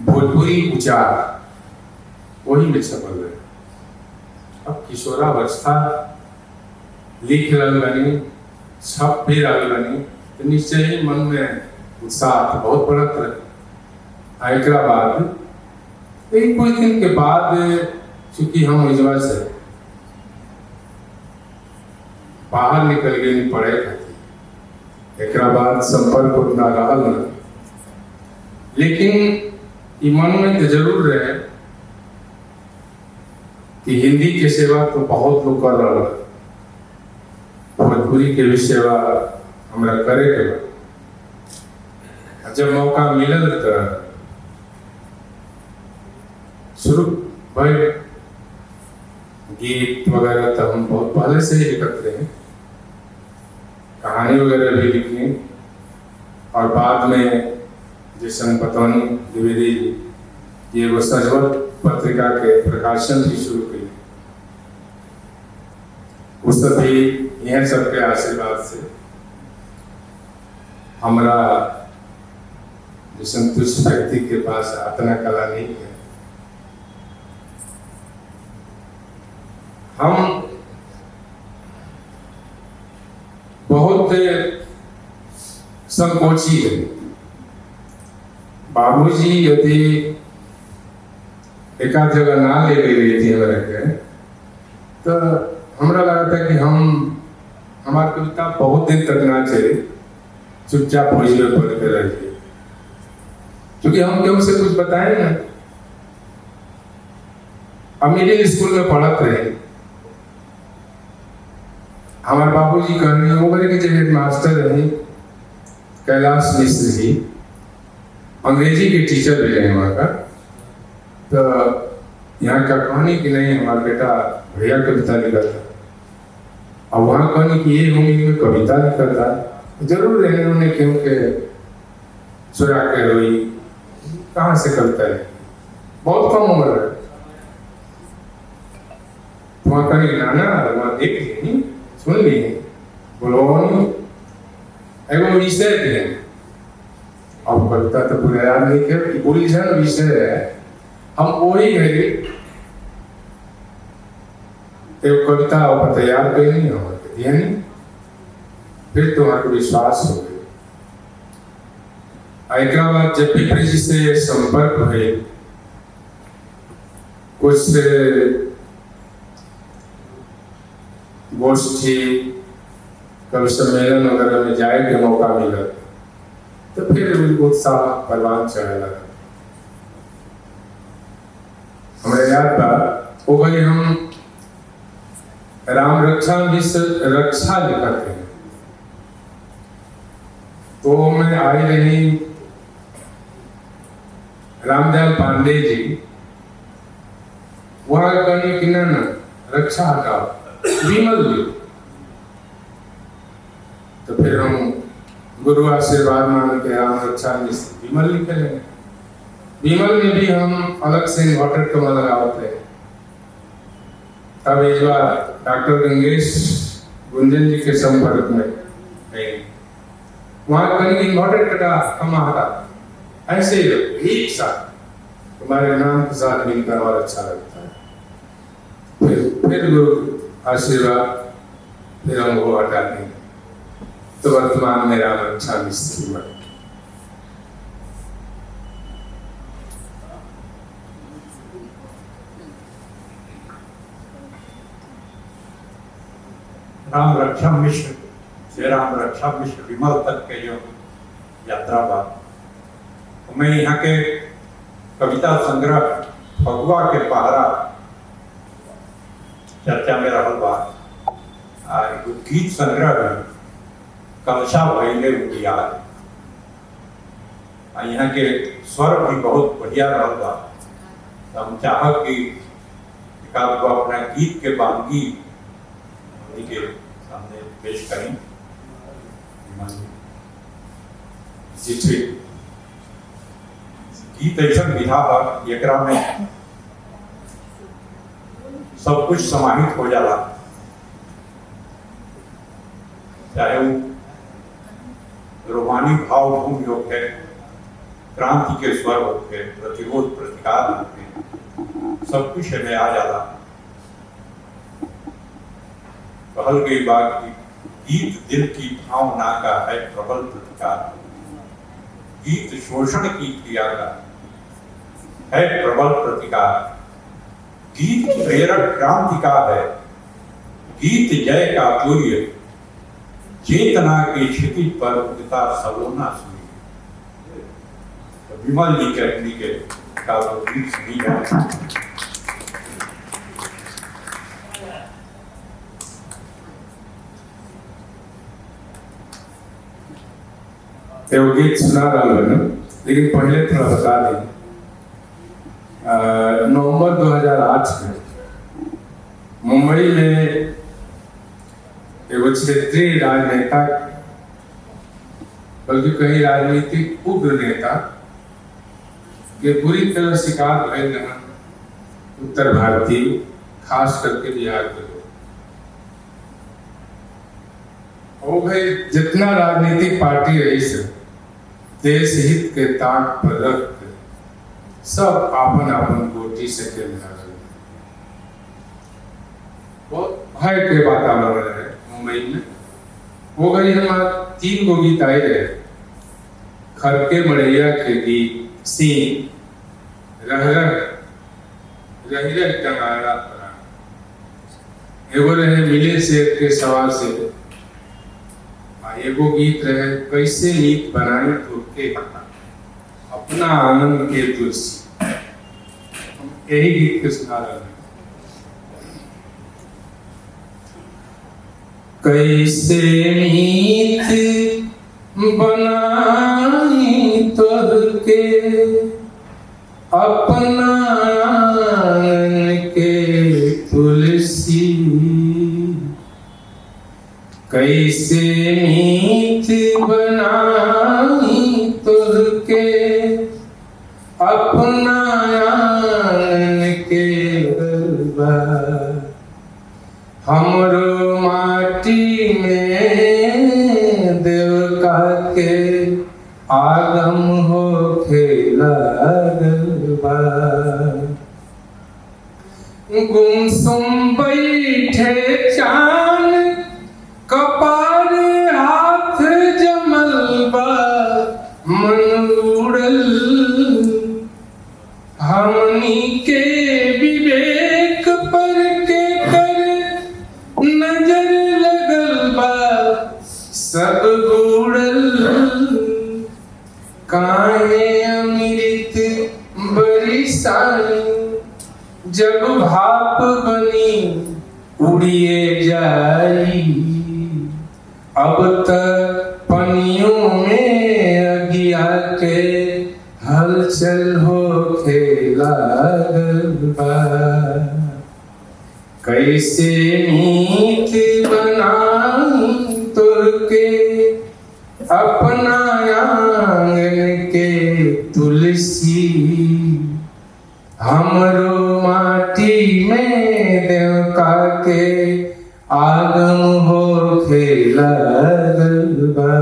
भोजपुरी उचार, वही में छपल रहे। अब किशोरावस्था लिख रही बनी, छप भी रही बनी, तो निश्चय ही मन में उत्साह बहुत बढ़त रहे। एक बाद एक कुछ दिन के बाद चूंकि हम इजवा से बाहर निकल गए पढ़े खातिर, एक बाद संपर्क उतना रहा न, लेकिन मन में तो जरूर रहे कि हिंदी के सेवा तो बहुत लोग कर रहा है, भोजपुरी के भी सेवा हमरा करे के बा। जब मौका मिलल तो शुरू भाई गीत वगैरह तो हम बहुत पहले से ही लिखते रहे, कहानी वगैरह भी लिखनी, और बाद में जैसे पतौनी द्विवेदी ये वो सजवत पत्रिका के प्रकाशन भी शुरू की। उस भी यह सबके आशीर्वाद से हमारा जैसे तुझ व्यक्ति के पास इतना कला नहीं है। हम बहुत संकोची है। बाबूजी यदि एक आध जगह ना ले गई थी हमारे के, तो हमरा लगा था कि हमारे कविता बहुत दिन तक ना चले, चुपचाप भोजपुरी पढ़ते रहे, क्योंकि हम क्यों से कुछ बताए ना। हम मिडिल स्कूल में पढ़ते रहे, हमारे बाबूजी कहने उम्र के जो हेड मास्टर रहे कैलाश मिश्र जी, अंग्रेजी के टीचर भी रहे वहाँ का। तो यहाँ का कहानी कि नहीं हमारा बेटा भैया कविता लिखा था, अब वहां कहने की ये होंगे कि कविता भी करता जरूर रहने उन्हें क्योंकि चुरा के रोई कहाँ से कविता है, बहुत कम उम्र है। वहां कहने की नाना वहां देख लिए सुन लिए बोलो एगो विषय थे। अब कविता तो पूरा याद नहीं किया, पूरी जन विषय है, हम वही है एक कविता पर तैयार कर नहीं हो दिया नहीं, फिर तुम्हारा विश्वास हो गया। एक बाद जब भी ब्रिज से संपर्क हुए कुछ गोष्ठी कवि सम्मेलन वगैरह में जाए के मौका मिला तो फिर उत्साह परवान चढ़ने लगा। हमारे याद था वो भाई हम राम रक्षा रक्षा लिखते हैं तो मैं आई रही रामदयाल पांडे जी वहां करने की ना रक्षा हटाओ विमल जी। तो फिर हम गुरु आशीर्वाद मान के राम रक्षा विमल लिखे लेंगे। विमल में भी हम अलग से इन्वर्टर कमा लगाते हैं। तब एक बार डॉक्टर गंगेश गुंजन जी के संपर्क में गए, वहां कहीं इन्वर्टर कटा कमा हटा ऐसे ही एक साथ तुम्हारे नाम के साथ मिलकर और अच्छा लगता है। फिर गुरु आशीर्वाद फिर हम वो हटा देंगे तो वर्तमान में राम रक्षा मिस्त्री बने। राम रक्षा मिश्र से राम रक्षा मिश्र विमल तक के जो यात्रा बात तो मैं यहाँ के कविता संग्रह फगुआ के पहरा चर्चा में रहल बात गीत संग्रह में कलशा भैले याद यहाँ के स्वर भी बहुत बढ़िया रहल बा। हम चाहब कि अपना गीत के बानगी के सामने पेश करें। गीत ऐसा विधा है एकरा में सब कुछ समाहित हो जाला, चाहे वो रोमानी भाव भूमि होके क्रांति के स्वर होके प्रतिरोध प्रतिकार होके सब कुछ में आ जाला। कहल गई बात की गीत दिल की भावना का है प्रबल प्रतिकार, गीत शोषण की क्रिया का है प्रबल प्रतिकार, गीत प्रेरक क्रांति का है, गीत जय का तुर्य चेतना के क्षितिज पर उगता सलोना सुनी। तो विमल जी के का गीत सुनी जाए। गीत सुना रहा है, लेकिन पहले थोड़ा बता दें। नवंबर 2008 में मुंबई में एगो क्षेत्रीय राजनेता बल्कि कई राजनीतिक उग्र नेता के बुरी तरह शिकार भय रहा उत्तर भारतीय खास करके बिहार के लोग। ओ भाई जितना राजनीतिक पार्टी रही से देश हित के ताक पर रख सब आपन आपन गोटी से खेल रहा है। बहुत भय के वातावरण है मुंबई में। वो घड़ी हमारा 3 गो गीत आए रहे, खरके मड़ैया के गीत सीन रह रह टंगारा पड़ा, एगो रहे मिले शेर के सवाल से, एगो गीत रहे कैसे नीत बनाई तुरके अपना आनंद के तुलसी। यही गीत के सुना रहे हैं। कैसे नीत बनाई तुरके अपना आनंद के तुलसी, कैसे मीत बनाई तुझके अपना आन के गलबा। हमरो माटी में देवका के आगम हो खेला गलबा। गुमसुम बैठे चांद कपार हाथ जमलबा। मन उड़ल हमनी के विवेक पर के कर नजर लगल बा। सब बूढ़ल काहे अमृत बरिसाई। जब भाप बनी उड़िए जाई। अब तक पनियों में अगिया के हलचल हो खेला गलबा। कैसे मीत बनाई तुझके अपना आंगन के तुलसी। हमरो माटी में देवका के आगम हो खेला गलबा।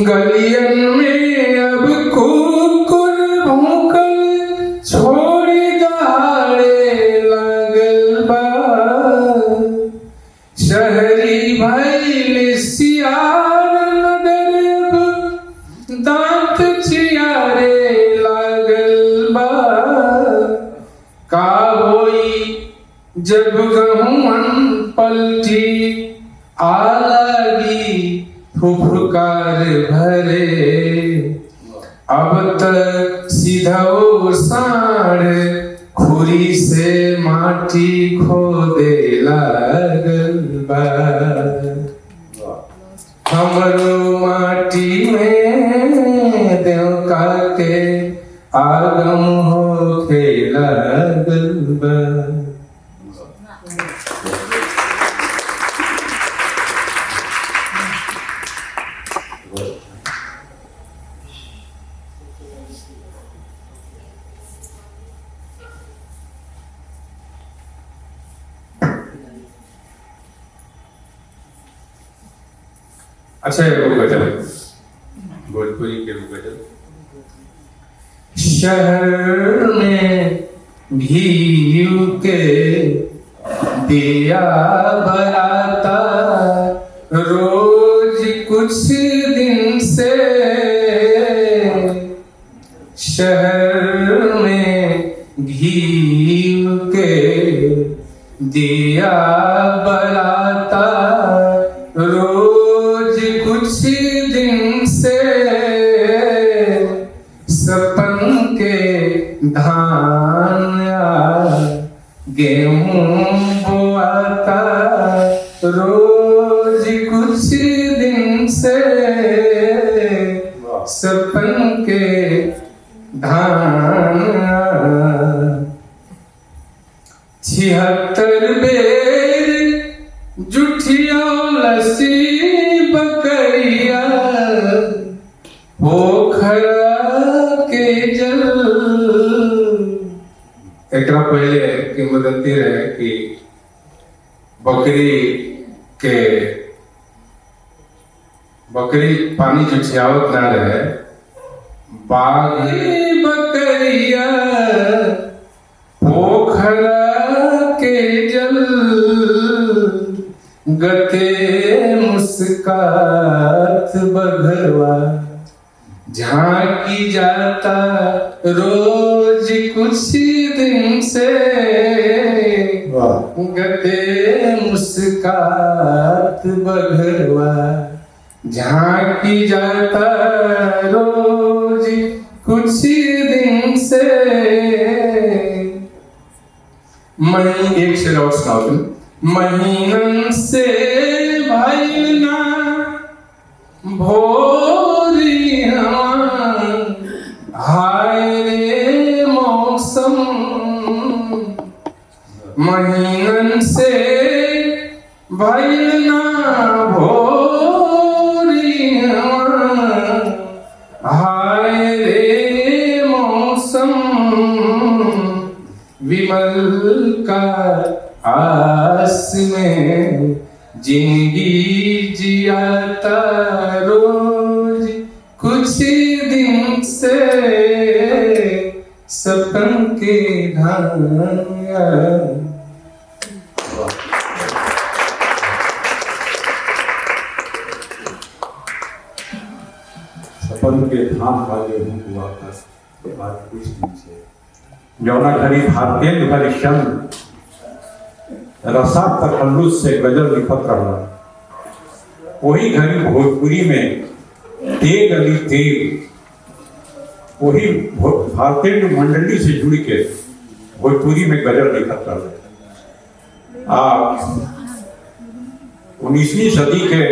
गलियन में अब कुकुर भौंकल छोड़ी दहाड़े लगल बा। शहरी भइल सियार नगर अब दांत चियारे लागल बा। का होई जब गहुमन पलटी आलागी फुफकार भरे। अब तक सीधो साढ़ खुरी से माटी खोदे लागल बा। हमरो माटी में देवका के आगम हो खेला गलबा। अच्छा है वो गजल, भोजपुरी के वो गजल। शहर में भीड़ के दिया बराता रोज कुछ दिन से। शहर में भीड़ के दिया बराता रोज कुछ दिन से। सपन के धान या गेहूं बोआता रोज कुछ दिन से। सपन के धान 76 बेर जुठिया लसी बकरिया। पोखरा के जल एकरा पहले किंवदंती रहे कि बकरी पानी जुठियावत ना रहे। बागी बकरिया पोखरा के जल गते मुस्कात बघवा। झांकी जाता रोज कुछ दिन से। गते मुस्कात बघवा। झांकी जाता रोज कुछ दिन से। मैं एक शेर और सुनाऊं। महीनन से भइल ना भोरी हाय रे मौसम। महीनन से भइल ना भोरिया हाय रे मौसम विमल का आस में जिंदगी जियाता रोज कुछ दिन से सपन के ढाया। सपन के धाम वाले हुआ था बात कुछ दिन से जौना घड़ी भारतेंद्र हरिश्चंद्र रसा तखल्लुस से गजल लिखत रहा, वही घड़ी भोजपुरी में तेग अली तेग वही भारतेंद्र मंडली से जुड़ के भोजपुरी में गजल लिखत रहा। 19वीं सदी के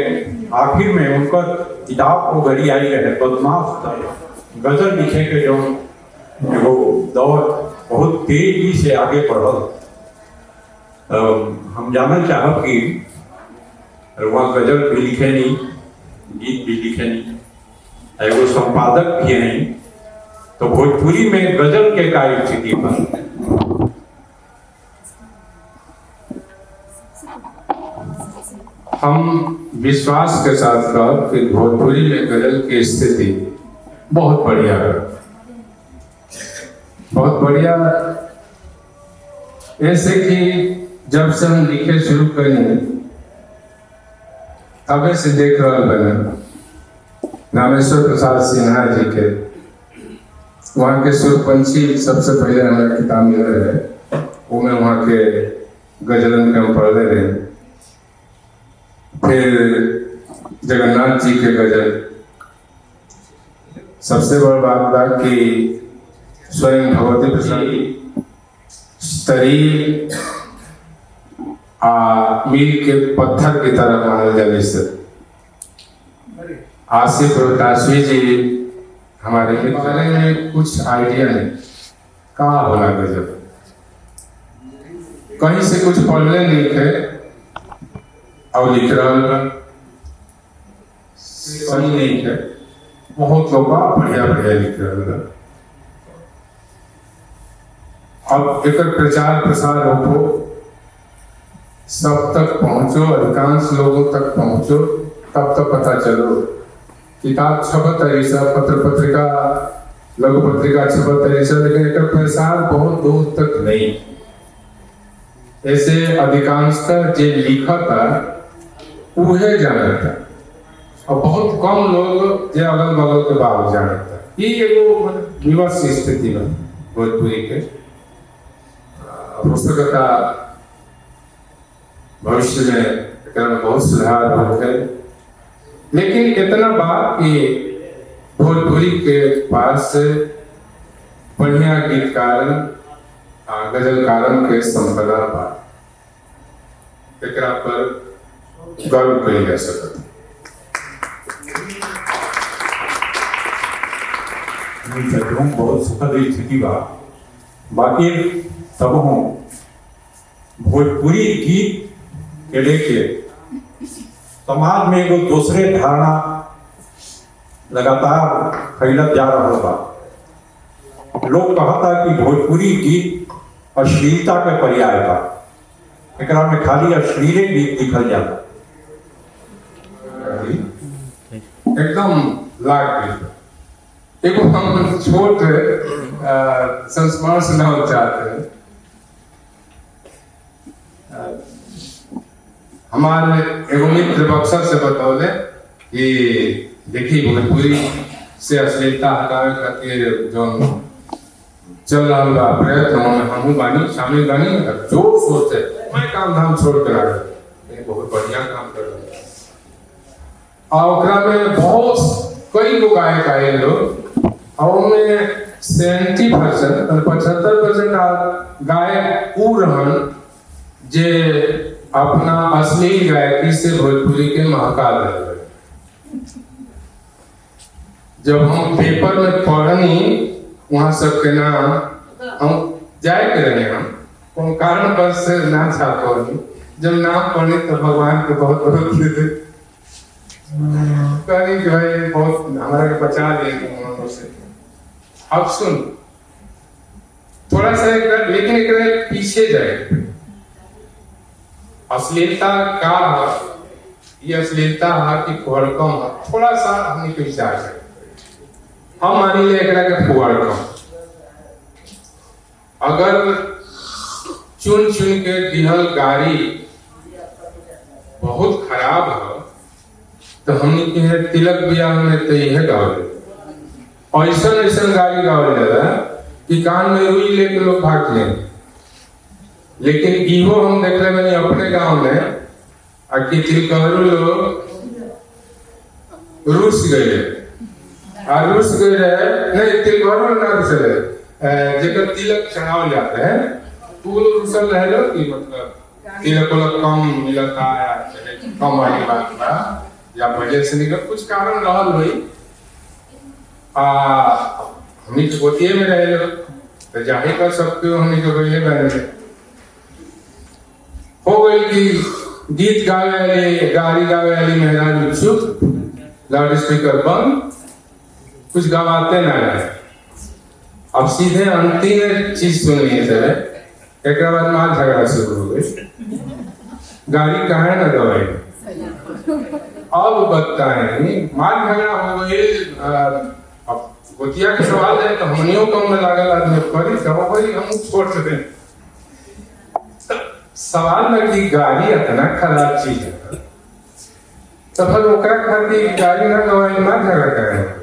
आखिर में उनका किताब को घड़ी आई है बदमाश गजल लिखे के जो वो दौर बहुत तेजी से आगे बढ़ल। हम जानना चाहब कि वहाँ गजल भी लिखे नहीं, गीत भी लिखे नहीं, एगो संपादक भी नहीं, तो भोजपुरी में गजल के का स्थिति पर हम विश्वास के साथ कह कि भोजपुरी में गजल की स्थिति बहुत बढ़िया है, बहुत बढ़िया। ऐसे कि जब से हम लिखे शुरू करें तबे से देख रहा बने रामेश्वर प्रसाद सिन्हा जी के वहाँ के सुरपंछी सबसे पहले हमारा किताब मिल रहे है, वो में वहाँ के गजलन के हम पढ़ रहे। फिर जगन्नाथ जी के गजल, सबसे बड़ी बात था कि स्वयं भगवती प्रसाद शरीर मील के पत्थर की तरह मानल जाने से आसिफ रोहतासवी जी हमारे बारे में कुछ आइडिया नहीं कहाँ होना गजल, कहीं से कुछ पढ़ने नहीं थे और लिख रहा सही नहीं है। बहुत लोग बढ़िया बढ़िया लिख रहा। अब एक प्रचार प्रसार हो, सब तक पहुंचो, अधिकांश लोगों तक पहुंचो, तब तक पता चलो। किताब छपत ऐसा, पत्र पत्रिका लघु पत्रिका छपत ऐसा, लेकिन एक प्रसार बहुत दूर तक नहीं। ऐसे अधिकांशतः जे लिखा था उहे जानता और बहुत कम लोग जे अगल बगल के बात जानता। ये एगो विवश स्थिति में भोजपुरी के पुस्तकता भविष्य में बहुत सुधार होते, लेकिन इतना बात कि भोजपुरी के पास बढ़िया गीतकार गजलकारन के संपदा बा, एकरा पर गर्व कइल जा सकत। बहुत सुखद स्थिति बा। बाकी तब हम भोजपुरी गीत के लेके समाज में एगो दूसरे धारणा लगातार फैलत जा रहा बा। लोग कहता कि भोजपुरी गीत अश्लीलता के पर्याय बा, एकरा में खाली अश्लीले गीत लिखल जाता। एकदम लाग गई। एगो हम छोट संस्मरण सुनाना चाहते हैं। हमारे एगो मित्र बक्सर से बतौले कि देखी भोजपुरी से अश्लीलता हटावे खातिर जो चल रहा बा प्रयत्न में हमहू बानी शामिल बानी। जोर शोर से मैं काम धाम छोड़ कर आ गए, बहुत बढ़िया काम कर रहे और ओकरा में बहुत कई लोग गायक आए लोग और उनमें 70% 75% गायक ऊ रहन जे अपना असली गायकी से भोजपुरी के महका रहे। जब हम पेपर में पढ़नी वहां सबके नाम हम जाए के रहे, हम कौन कारण बस ना छापी जब नाम पढ़े तो भगवान को बहुत बहुत देते, कहने कि भाई बहुत हमारा के बचा लिए से। अब सुन थोड़ा सा लेकिन एक पीछे जाए, अश्लीलता का ये अश्लीलता है कि फुहड़कम है, थोड़ा सा हमने के विचार करें। हम मानी ले एक फुहड़कम अगर चुन चुन के दिहल गाड़ी बहुत खराब है तो हमने के तिलक ब्याह में तो यह गावे ऐसा ऐसा गाड़ी गावे जाता कि कान में रुई लेके लोग भाग लें। लेकिन इहो हम देख ले मैंने अपने गांव में कि तिलकहरू लोग रूस गए रूस गए रहे नहीं तिलकहरू ना रूस रहे जेकर तिलक चढ़ावल जाते हैं तो रूसल रहे लो कि मतलब तिलक कम मिलता है कम वाली बात बा या पहले से निकल कुछ कारण रहल हुई हमनी के गोतिये में रहे लो तो जाहिर कर सकते हो हमनी के गोतिये में हो गई कि गीत गावे वाली गाड़ी गावे वाली मेहरान चुप लाउड स्पीकर बंद कुछ गवाते ना रहे। अब सीधे अंतिम चीज सुननी है एक बाद मार झगड़ा शुरू हो गई गाड़ी कहाँ ना गवाई। अब बताएं मार झगड़ा हो गई। अब गोतिया के सवाल है तो हमनियों कम में लागल आदमी परी कहो भाई हम छोड़ सकते सवाल में कि गाड़ी इतना खराब चीज है तो फिर ओकरा खातिर गाड़ी ना गवाई मार झगड़ा करें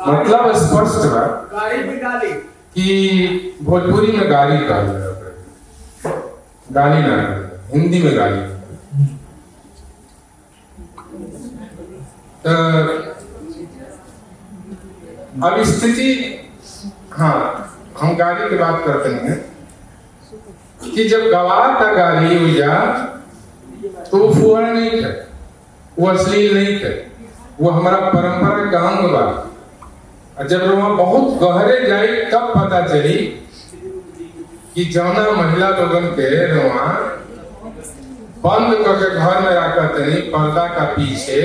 मतलब स्पष्ट बा गाड़ी में गाली कि भोजपुरी में गाली गाली ना हिंदी में गाली तो अब स्थिति हाँ हम गाड़ी की बात करते हैं कि जब गवाह था गाड़ी हुआ तो वो फुहड़ नहीं थे वो अश्लील नहीं थे वो हमारा परंपरा का अंग बा। जब वहां बहुत गहरे जाए तब पता चली कि जौना महिला लोगन के वहां बंद करके घर में रखते नहीं पर्दा का पीछे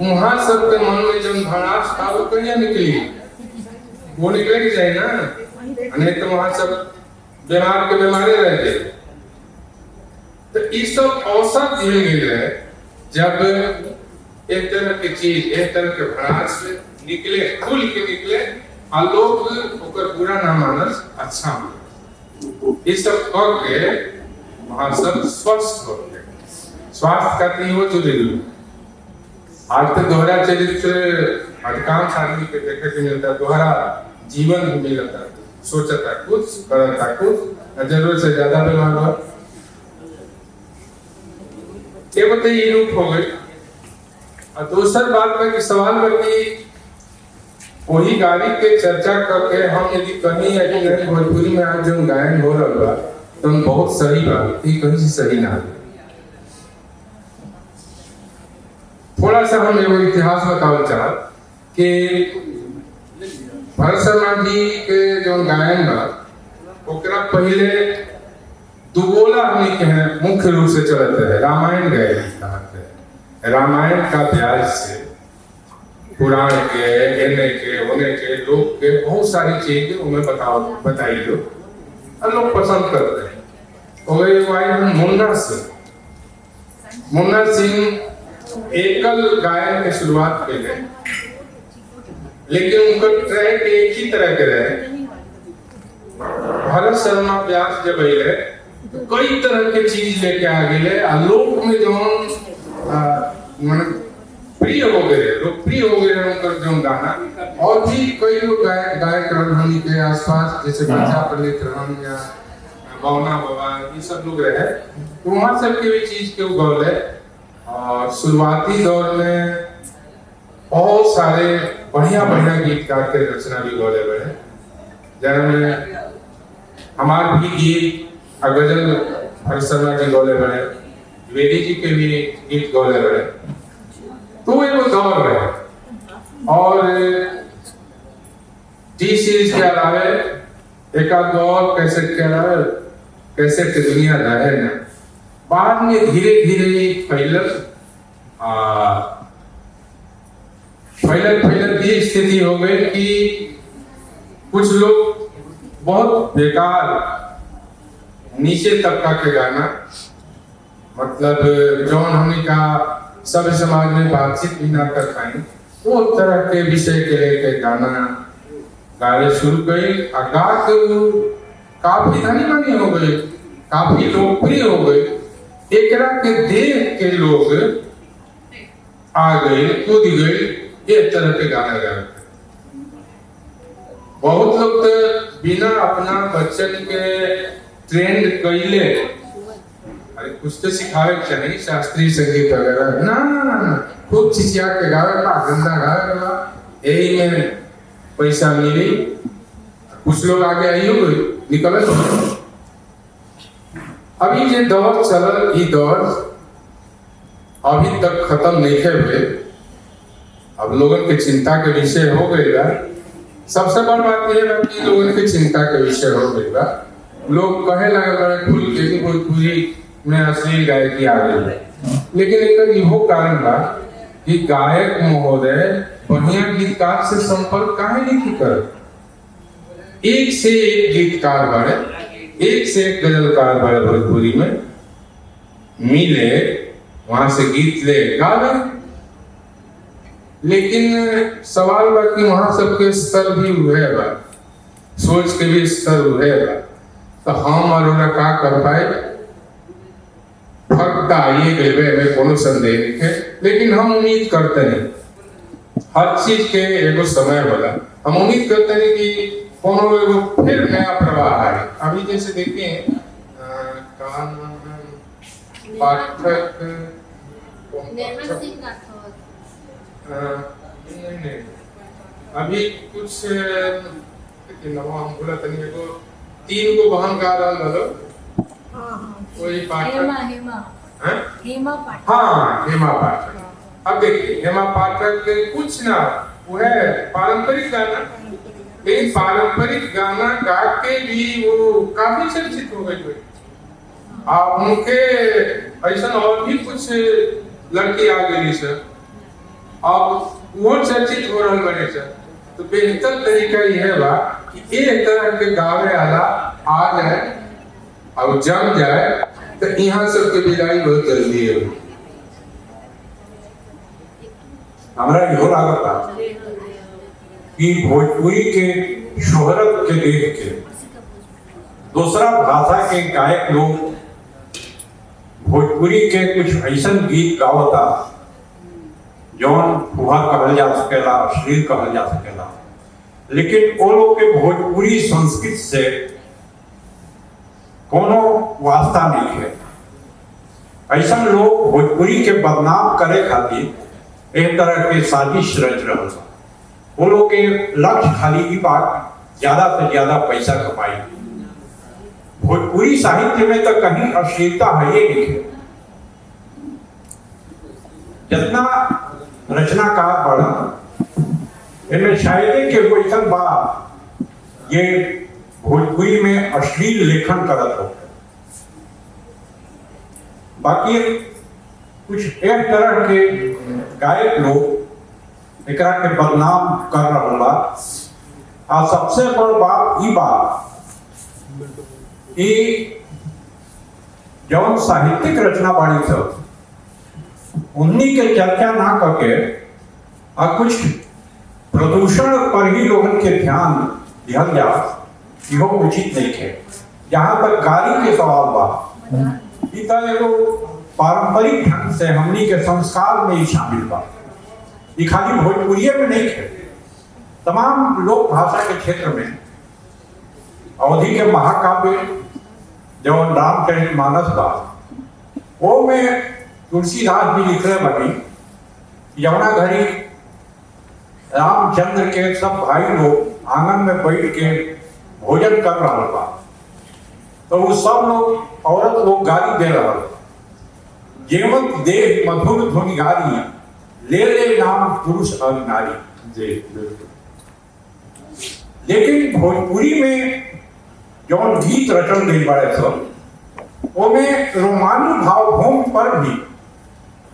वहां सबके मन में जब भड़ास था वो कहीं निकली वो निकले की जाए ना नहीं तो वहां सब बीमार के बीमारे रहते। तो इस सब औसत दिए गए है जब एक तरह की चीज एक तरह के भड़ास निकले खुल के निकले और लोग ओकर बुरा ना मानस अच्छा इस सब कर के वहां सब स्वस्थ हो गए। स्वास्थ्य का हो जरूरी आज तो दोहरा चरित्र अधिकांश आदमी के देखे के मिलता दोहरा जीवन भी मिलता सोचता कुछ करता कुछ जरूरत से ज्यादा व्यवहार हुआ ये बताइए रूप हो गई। और दूसरी बात में कि सवाल में कि वही गाड़ी के चर्चा करके हम यदि कहीं है कि भोजपुरी में आज जो गायन हो रहा बा तो बहुत सही बात थी कहीं से सही ना थोड़ा सा हम एगो इतिहास बतावल चाह कि भरत शर्मा जी के जो गायन बा ओकरा पहले दुगोला हमने के हैं मुख्य रूप से चलते है रामायण गए रामायण का ब्याज से पुराण के एने के होने के लोग के बहुत सारी चीजें उन्हें बताई दो और लोग पसंद करते हैं। मुन्ना सिंह एकल गायन की शुरुआत के लिए लेकिन उनका ट्रैक एक ही तरह के रहे। भरत शर्मा व्यास जब अले तो कई तरह के चीज लेके आ गए लोक में जो प्रिय हो गए लोकप्रिय हो गए उनका जो गाना और भी कई लोग गायक हमनी के आसपास जैसे बच्चा पंडित रहन या बौना बाबा ये सब लोग रहे तो वहाँ सब की भी चीज के गौले और शुरुआती दौर में बहुत सारे बढ़िया बढ़िया गीतकार के रचना भी गौले बने जिनमें हमारे भी गीत गजल भरत शर्मा जी गौले बने द्विवेदी जी के भी गीत गौले बने तो वो दौर रहे। और टी सीरीज के अलावे एक दौर कैसे के अलावे कैसे के दुनिया रहे न, बाद में धीरे धीरे फैलत ये स्थिति हो गई कि कुछ लोग बहुत बेकार नीचे तबका के गाना, मतलब जौन हमने कहा सब समाज में बातचीत भी ना कर पाए, वो तरह के विषय के लेके गाना गाने शुरू गए। गा के काफी धनी बनी हो गए, काफी लोकप्रिय हो गए। एकरा के देख के लोग आ गए, कूद गए, ये तरह के गाना गाए। बहुत लोग तो बिना अपना बच्चन के ट्रेंड कैले, अरे कुछ तो सिखावे चाहिए, शास्त्रीय संगीत वगैरह ना ना ना ना, खूब चिचिया के गावे बा, गंदा गावे बा, यही में पैसा मिली। कुछ लोग आगे आई हो गए, निकल। अभी ये दौर चलल, ये दौर अभी तक खत्म नहीं हुए, अब लोगों के चिंता के विषय हो गएगा। सबसे बड़ बात यह है कि लोगों के चिंता के विषय हो गएगा। लोग कहे लगे खुल के कि भोजपुरी में असली गायकी आ गई, लेकिन एक इहो कारण बा कि गायक महोदय बढ़िया गीतकार से संपर्क काहे नहीं कर। एक से एक गीतकार बड़े, एक से एक गजलकार बड़े भोजपुरी में मिले, वहां से गीत ले गावे। लेकिन सवाल बा कि वहां सबके स्तर भी उहे बा, सोच के भी स्तर उहे बा, तो हम और का कर पाए फर्क आइए गए में कोनो संदेह नहीं है। लेकिन हम उम्मीद करते हैं हर चीज के एगो समय होला, हम उम्मीद करते हैं कि कोनो एगो फिर नया प्रवाह आए। अभी जैसे देखें पाठक अभी कुछ हम बोला तनी एगो 3 गो बहन गा रहा हलो, कोई पाठक हेमा पाठक। अब देखिए हेमा पाठक कुछ ना, वो है पारंपरिक गाना, लेकिन पारंपरिक गाना गा के भी वो काफी चर्चित हो गई। आप उनके ऐसा और भी कुछ लड़की आ गई सर, अब वो चर्चित हो रहा बने सर। तो बेहतर तरीका यह बा कि एक तरह के गावे आला आ जाए और जम जाए, तो यहाँ सबके विदाई बहुत जल्दी है। हमारा यो लागता कि भोजपुरी के शोहरत के देख के दूसरा भाषा के गायक लोग भोजपुरी के कुछ ऐसा गीत गावता जौन फुहा कहल जा सकेला, अश्लील कहल जा सकेला, लेकिन वो लोग के भोजपुरी संस्कृति से कोनो वास्ता नहीं है। ऐसा लोग भोजपुरी के बदनाम करे खातिर एक तरह के साजिश रच रहा था। वो लोग के लक्ष्य खाली ई बात ज्यादा से ज्यादा पैसा कमाई। भोजपुरी साहित्य में तो कहीं अश्लीलता है ही नहीं है। जितना रचनाकार बढ़ा इनमें शायद के कोई बा ये भोजपुरी में अश्लील लेखन करत हो। बाकी कुछ एक तरह के गायक लोग एकरा के बदनाम कर रहा होला। आ सबसे बड़ बात ई बात कि जौन साहित्यिक रचना बाड़ी सब उन्हीं के चर्चा ना करके और कुछ प्रदूषण पर ही लोगों के ध्यान दिया जा, यो उचित नहीं है। जहां तक गाली के सवाल बा, एगो पारंपरिक ढंग से हमनी के संस्कार में ही शामिल बा। ये खाली भोजपुरी में नहीं है, तमाम लोक भाषा के क्षेत्र में अवधि के महाकाव्य जौन रामचरितमानस बा, वो में तुलसीदास जी लिख रहे बनी यमुना घड़ी रामचंद्र के सब भाई लोग आंगन में बैठ के भोजन कर रहा बा, तो वो सब लोग औरत लोग गाली दे रहा। जेवत देह मधुर धुन गारी, ले ले नाम पुरुष और नारी। लेकिन भोजपुरी में जौन गीत रचन गई बड़े सब उनमें रोमानी भावभूमि पर भी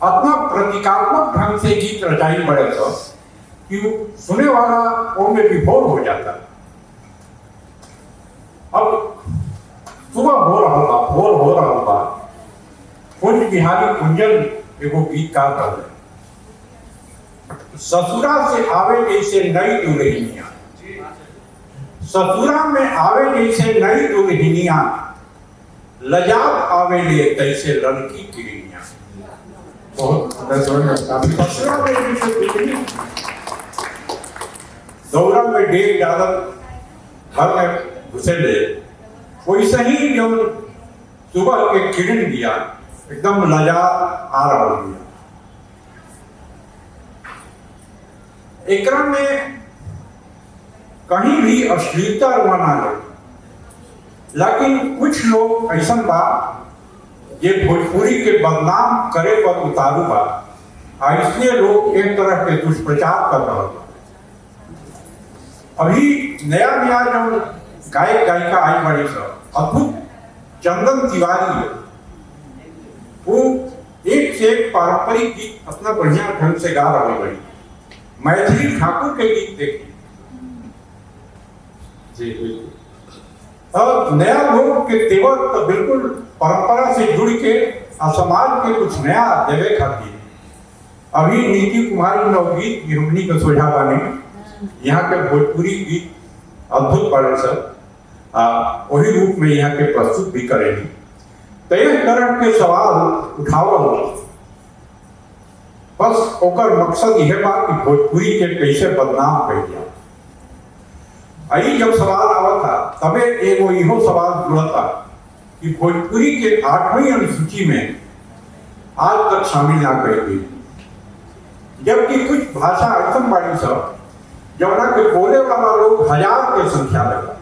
अपना प्रतीकात्मक ढंग से गीत रचाई पड़े तो कि सुने वाला उनमें विभोर हो जाता। अब सुबह हो रहा होगा, भोर हो रहा होगा, कुंज बिहारी कुंजन एगो गीतकार रहे। ससुरा से आवे जैसे नई दुल्हनिया, ससुरा में आवे जैसे नई दुल्हनिया, लजाब आवे ले तैसे लड़की किरनिया। बहुत ससुरा में जैसे दुल्हनी दौरा में डेग डालत घर में घुसे ले, वैसे ही जो सुबह के किरण दिया एकदम लजाब आ रहा दिया। एकरा में कहीं भी अश्लीलता रवाना है, लेकिन कुछ लोग ऐसा बा ये भोजपुरी के बदनाम करे पर उतारू बा, इसलिए लोग एक तरह के दुष्प्रचार कर रहे हैं। अभी नया नया जो गायक गायिका आई बड़ी सब अद्भुत चंदन तिवारी है, वो एक से एक पारंपरिक गीत अपना बढ़िया ढंग से गा रही बड़ी। मैथिली ठाकुर के गीत देखिए जी, बिल्कुल। और नया लोग के तेवर तो बिल्कुल परंपरा से जुड़ के समाज के कुछ नया देवे खाती। अभी नीति कुमारी नवगीत हमनी के सोझा बने, यहाँ के भोजपुरी गीत अद्भुत पड़े सब, वही रूप में यहाँ के प्रस्तुत भी करेंगे। तो एक तरह के सवाल उठावल, बस ओकर मकसद यह बा कि भोजपुरी के कैसे बदनाम कर दिया। आई जब सवाल आवा था तबे एगो इहो सवाल जुड़ा था कि भोजपुरी के 8वीं अनुसूची में आज तक शामिल ना कर गई, जबकि कुछ भाषा ऐसा बाड़ी सब जवना के बोले वाला लोग 1000 के संख्या लगा,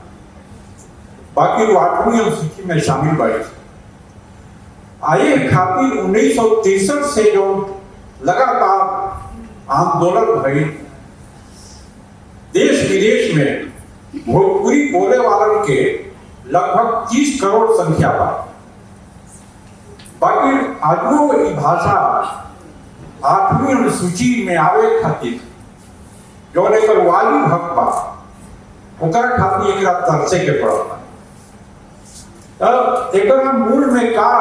बाकी वो 8वीं अनुसूची में शामिल बाड़ी। आए खातिर 1963 से जो लगातार आंदोलन भई, देश विदेश में भोजपुरी बोले वालों के लगभग 30 करोड़ संख्या बा। बाकी आजो ये भाषा 8वीं अनुसूची में आवे खातिर जो लेकर वाली हक बा, ओकरा खातिर एकरा तरसे के पड़ता। तब एकरा मूल में का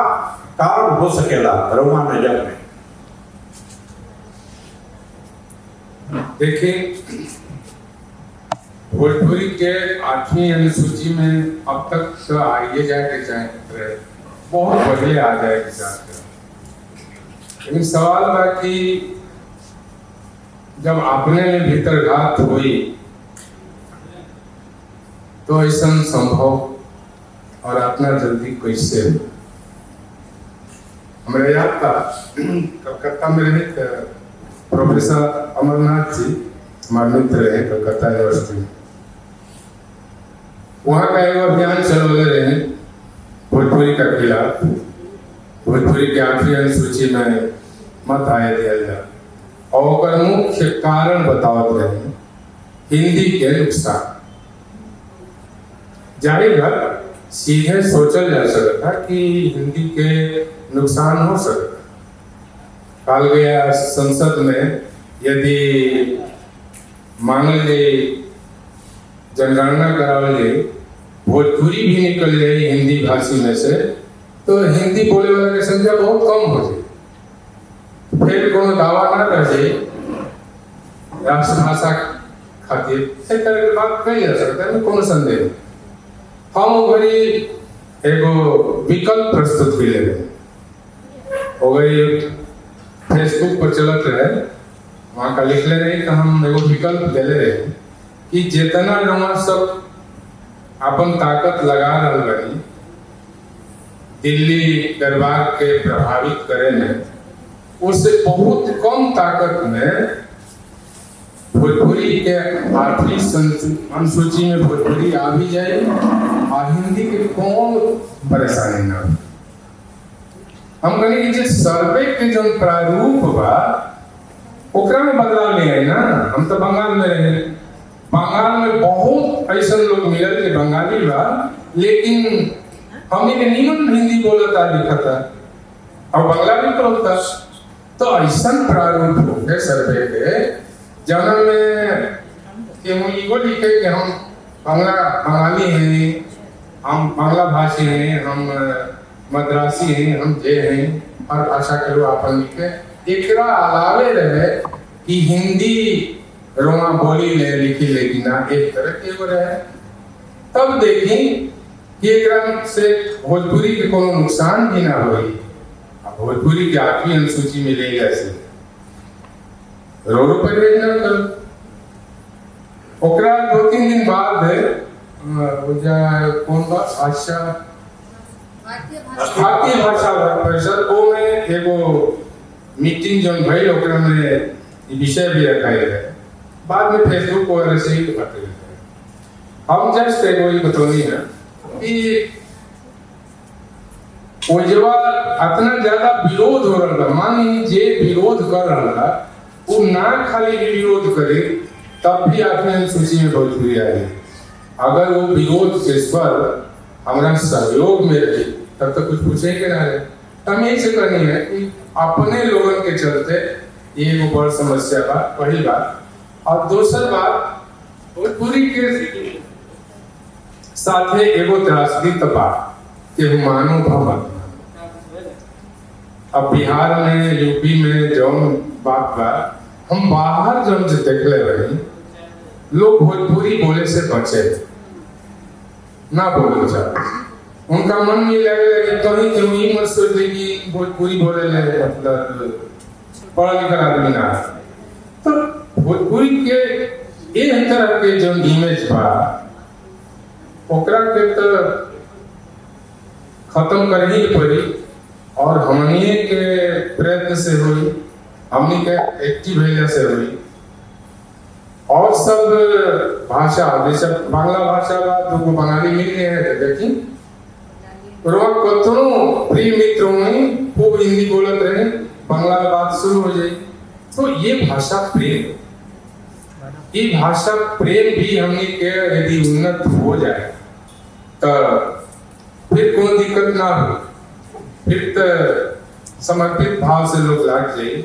कारण हो सकेला रउआ नजर में? देखिए, भोजपुरी के 8वीं अनुसूची में अब तक तो आइए जाके चाहे बहुत पहले आ जाएगी जाके, लेकिन सवाल बा कि जब अपने में भीतर घात हुई तो ऐसा संभव और अपना जल्दी कैसे? हमारे याद था कलकत्ता में रहे प्रोफेसर अमरनाथ जी, हमारे मित्र रहे कलकत्ता यूनिवर्सिटी में, वहाँ का एक अभियान चलवले रहे भोजपुरी का खिलाफ। भोजपुरी के 8वीं अनुसूची में मत आए दिया जाए और मुख्य कारण बतावत रहे हिंदी के नुकसान। जाहिर है सीधे सोचा जा सकता कि हिंदी के नुकसान हो सकता। कल गया संसद में यदि मांगल जाए जनगणना करावल जाए, भोजपुरी भी निकल जाए हिंदी भाषी में से, तो हिंदी बोले वाले की संख्या बहुत कम हो जाए। फिर कोनो दावा ना रह जाए राष्ट्रभाषा खातिर, इस तरह की बात कही जा सकता है, कोनो संदेह नहीं। हम बड़ी एगो विकल्प प्रस्तुत भी ले रहे हो गई, फेसबुक पर चलत रहे, वहाँ का लिख ले रहे कि हम एगो विकल्प दे ले रहे कि जितना लोग सब अपन ताकत लगा रहे बनी दिल्ली दरबार के प्रभावित करे में, उससे बहुत कम ताकत में भोजपुरी के 8वीं अनुसूची में भोजपुरी आ भी जाए और हिंदी के कौन परेशानी ना हो। हम कहने कि सर्वे के जो प्रारूप बा ओकरा में बदलाव ले आए ना। हम तो बंगाल में रहे, बंगाल में बहुत ऐसा लोग मिलल के बंगाली बा, लेकिन हमने के नीमन हिंदी बोलता लिखता और बांग्ला भी बोलता। तो ऐसा प्रारूप हो गए सर्वे के जन्म में कि हम ये लिखे कि हम बंगाली हैं, हम बांग्ला भाषी हैं, हम मद्रासी हैं, हम जे हैं, हर भाषा के लोग अपन लिखे। एकरा अलावे रहे कि हिंदी रोमा बोली ले लिखी लेकिन ना एक तरह के वो रहे। तब देखी कि एकरा से भोजपुरी के कोनो नुकसान भी ना हुई। भोजपुरी की 8वीं अनुसूची में ले जैसे रो परहेज न करो। ओकरा 2-3 दिन बाद कौन बात आशा भारतीय भाषा परिषद को में एगो मीटिंग जौन भइल ओकरा में ई विषय भी रखाई है। बाद में फेसबुक पर ऐसे ही बातें हम जस्ट एगो ये बतौनी है कि ओजवा इतना ज्यादा विरोध हो रहा है। मान जे विरोध कर रहा है वो ना खाली विरोध करे तब भी अपने सूची में भोजपुरी आई। अगर वो विरोध के स्वर हमारा सहयोग में रहे तब तो कुछ पूछे के ना रहे। तब यही से करनी है कि अपने लोगों के चलते ये वो बड़ समस्या बा, पहली बात। और दूसरी बात भोजपुरी के साथे एगो त्रासदी तबा के मानो भवन। अब बिहार में यूपी में जौन बात बा हम बाहर जौन से देखले रही लोग भोजपुरी बोले से बचे ना बोले चाहे। उनका मन नहीं लगे कहीं क्यों ही मत सोच ले कि भोजपुरी बोले ले मतलब पढ़ा लिखा आदमी ना। तो भोजपुरी के एक तरह के जो इमेज बा ओकरा के तो खत्म कर ही पड़ी और हमनी के प्रयत्न से हुई, हमनी के एक्टिव भेजा से हुई। और सब भाषा जैसे बांग्ला भाषा बा दो बंगाली मिल गए हैं देखी कतनो प्रिय मित्रों में खूब हिंदी बोलत रहे बांग्ला में बात शुरू हो जाए। तो ये भाषा प्रेम, ये भाषा प्रेम भी हमने के यदि उन्नत हो जाए तो फिर कोई दिक्कत ना हो। फिर तो समर्पित भाव से लोग लाग जाए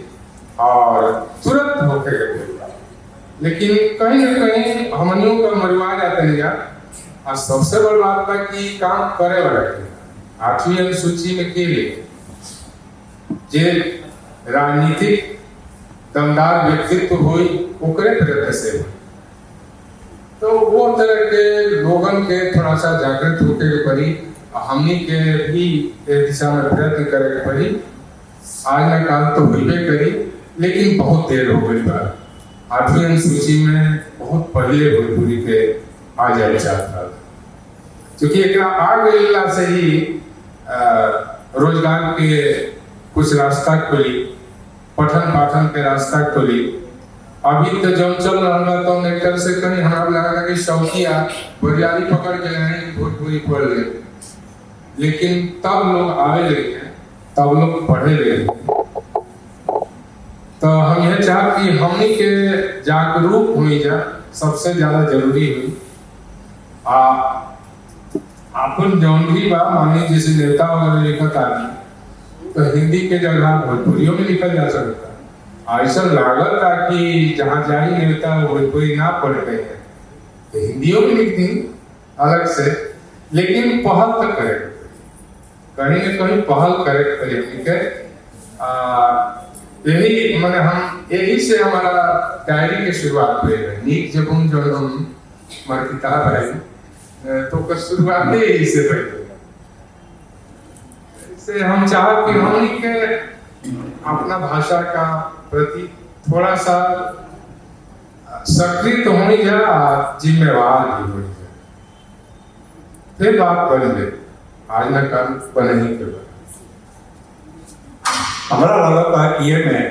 और तुरंत होके गए। लेकिन कहीं ना कहीं हमनियों का मरुआ जाते नहीं यार। और सबसे बड़ी बात है कि काम करे वाला 8वीं अनुसूची में के लिए जे राजनीतिक दमदार व्यक्तित्व हुई ओकरे प्रयत्न से हुई। तो वो तरह के लोगन के थोड़ा सा जागृत होके पड़ी, हमनी के भी दिशा में प्रयत्न करे के पड़ी। आज ना काल तो हुई करी लेकिन बहुत देर हो गई बात। 8वीं अनुसूची में बहुत पहले भोजपुरी के आ जाए चाहता था क्योंकि एक आ गई से ही रोजगार के कुछ रास्ता खुली, पठन पाठन के रास्ता खुली। अभी तो जब चल रहा तो नेटर से कहीं हमारा लगा कि शौकिया बरियाली पकड़ के नहीं भोजपुरी पढ़ ले। लेकिन तब लोग आए लगे, तब लोग पढ़े लगे। तो हम यह चाह कि हमनी के जागरूक हुई जा सबसे ज्यादा जरूरी हुई। अपन जौन भी बा मानी जैसे नेता वगैरह लिखत आदमी तो हिंदी के जगह भोजपुरियों में लिखा जा सकता। ऐसा लागत था कि जहाँ जाई नेता भोजपुरी ना पढ़ गए हैं तो हिंदियों में लिख दी अलग से। लेकिन पहल तो करे कहीं न कहीं पहल करे। यही मैंने हम यही से हमारा डायरी की शुरुआत हुई है। नीक जब हम जो हम हमारी किताब है तो का शुरुआत यही से पहले से हम चाह कि हमनी के अपना भाषा का प्रति थोड़ा सा सक्रिय तो होनी जा, जिम्मेवार भी होनी जा। फिर बात बन गई आज ना कल बने ही के हमारा लगता है कि ये में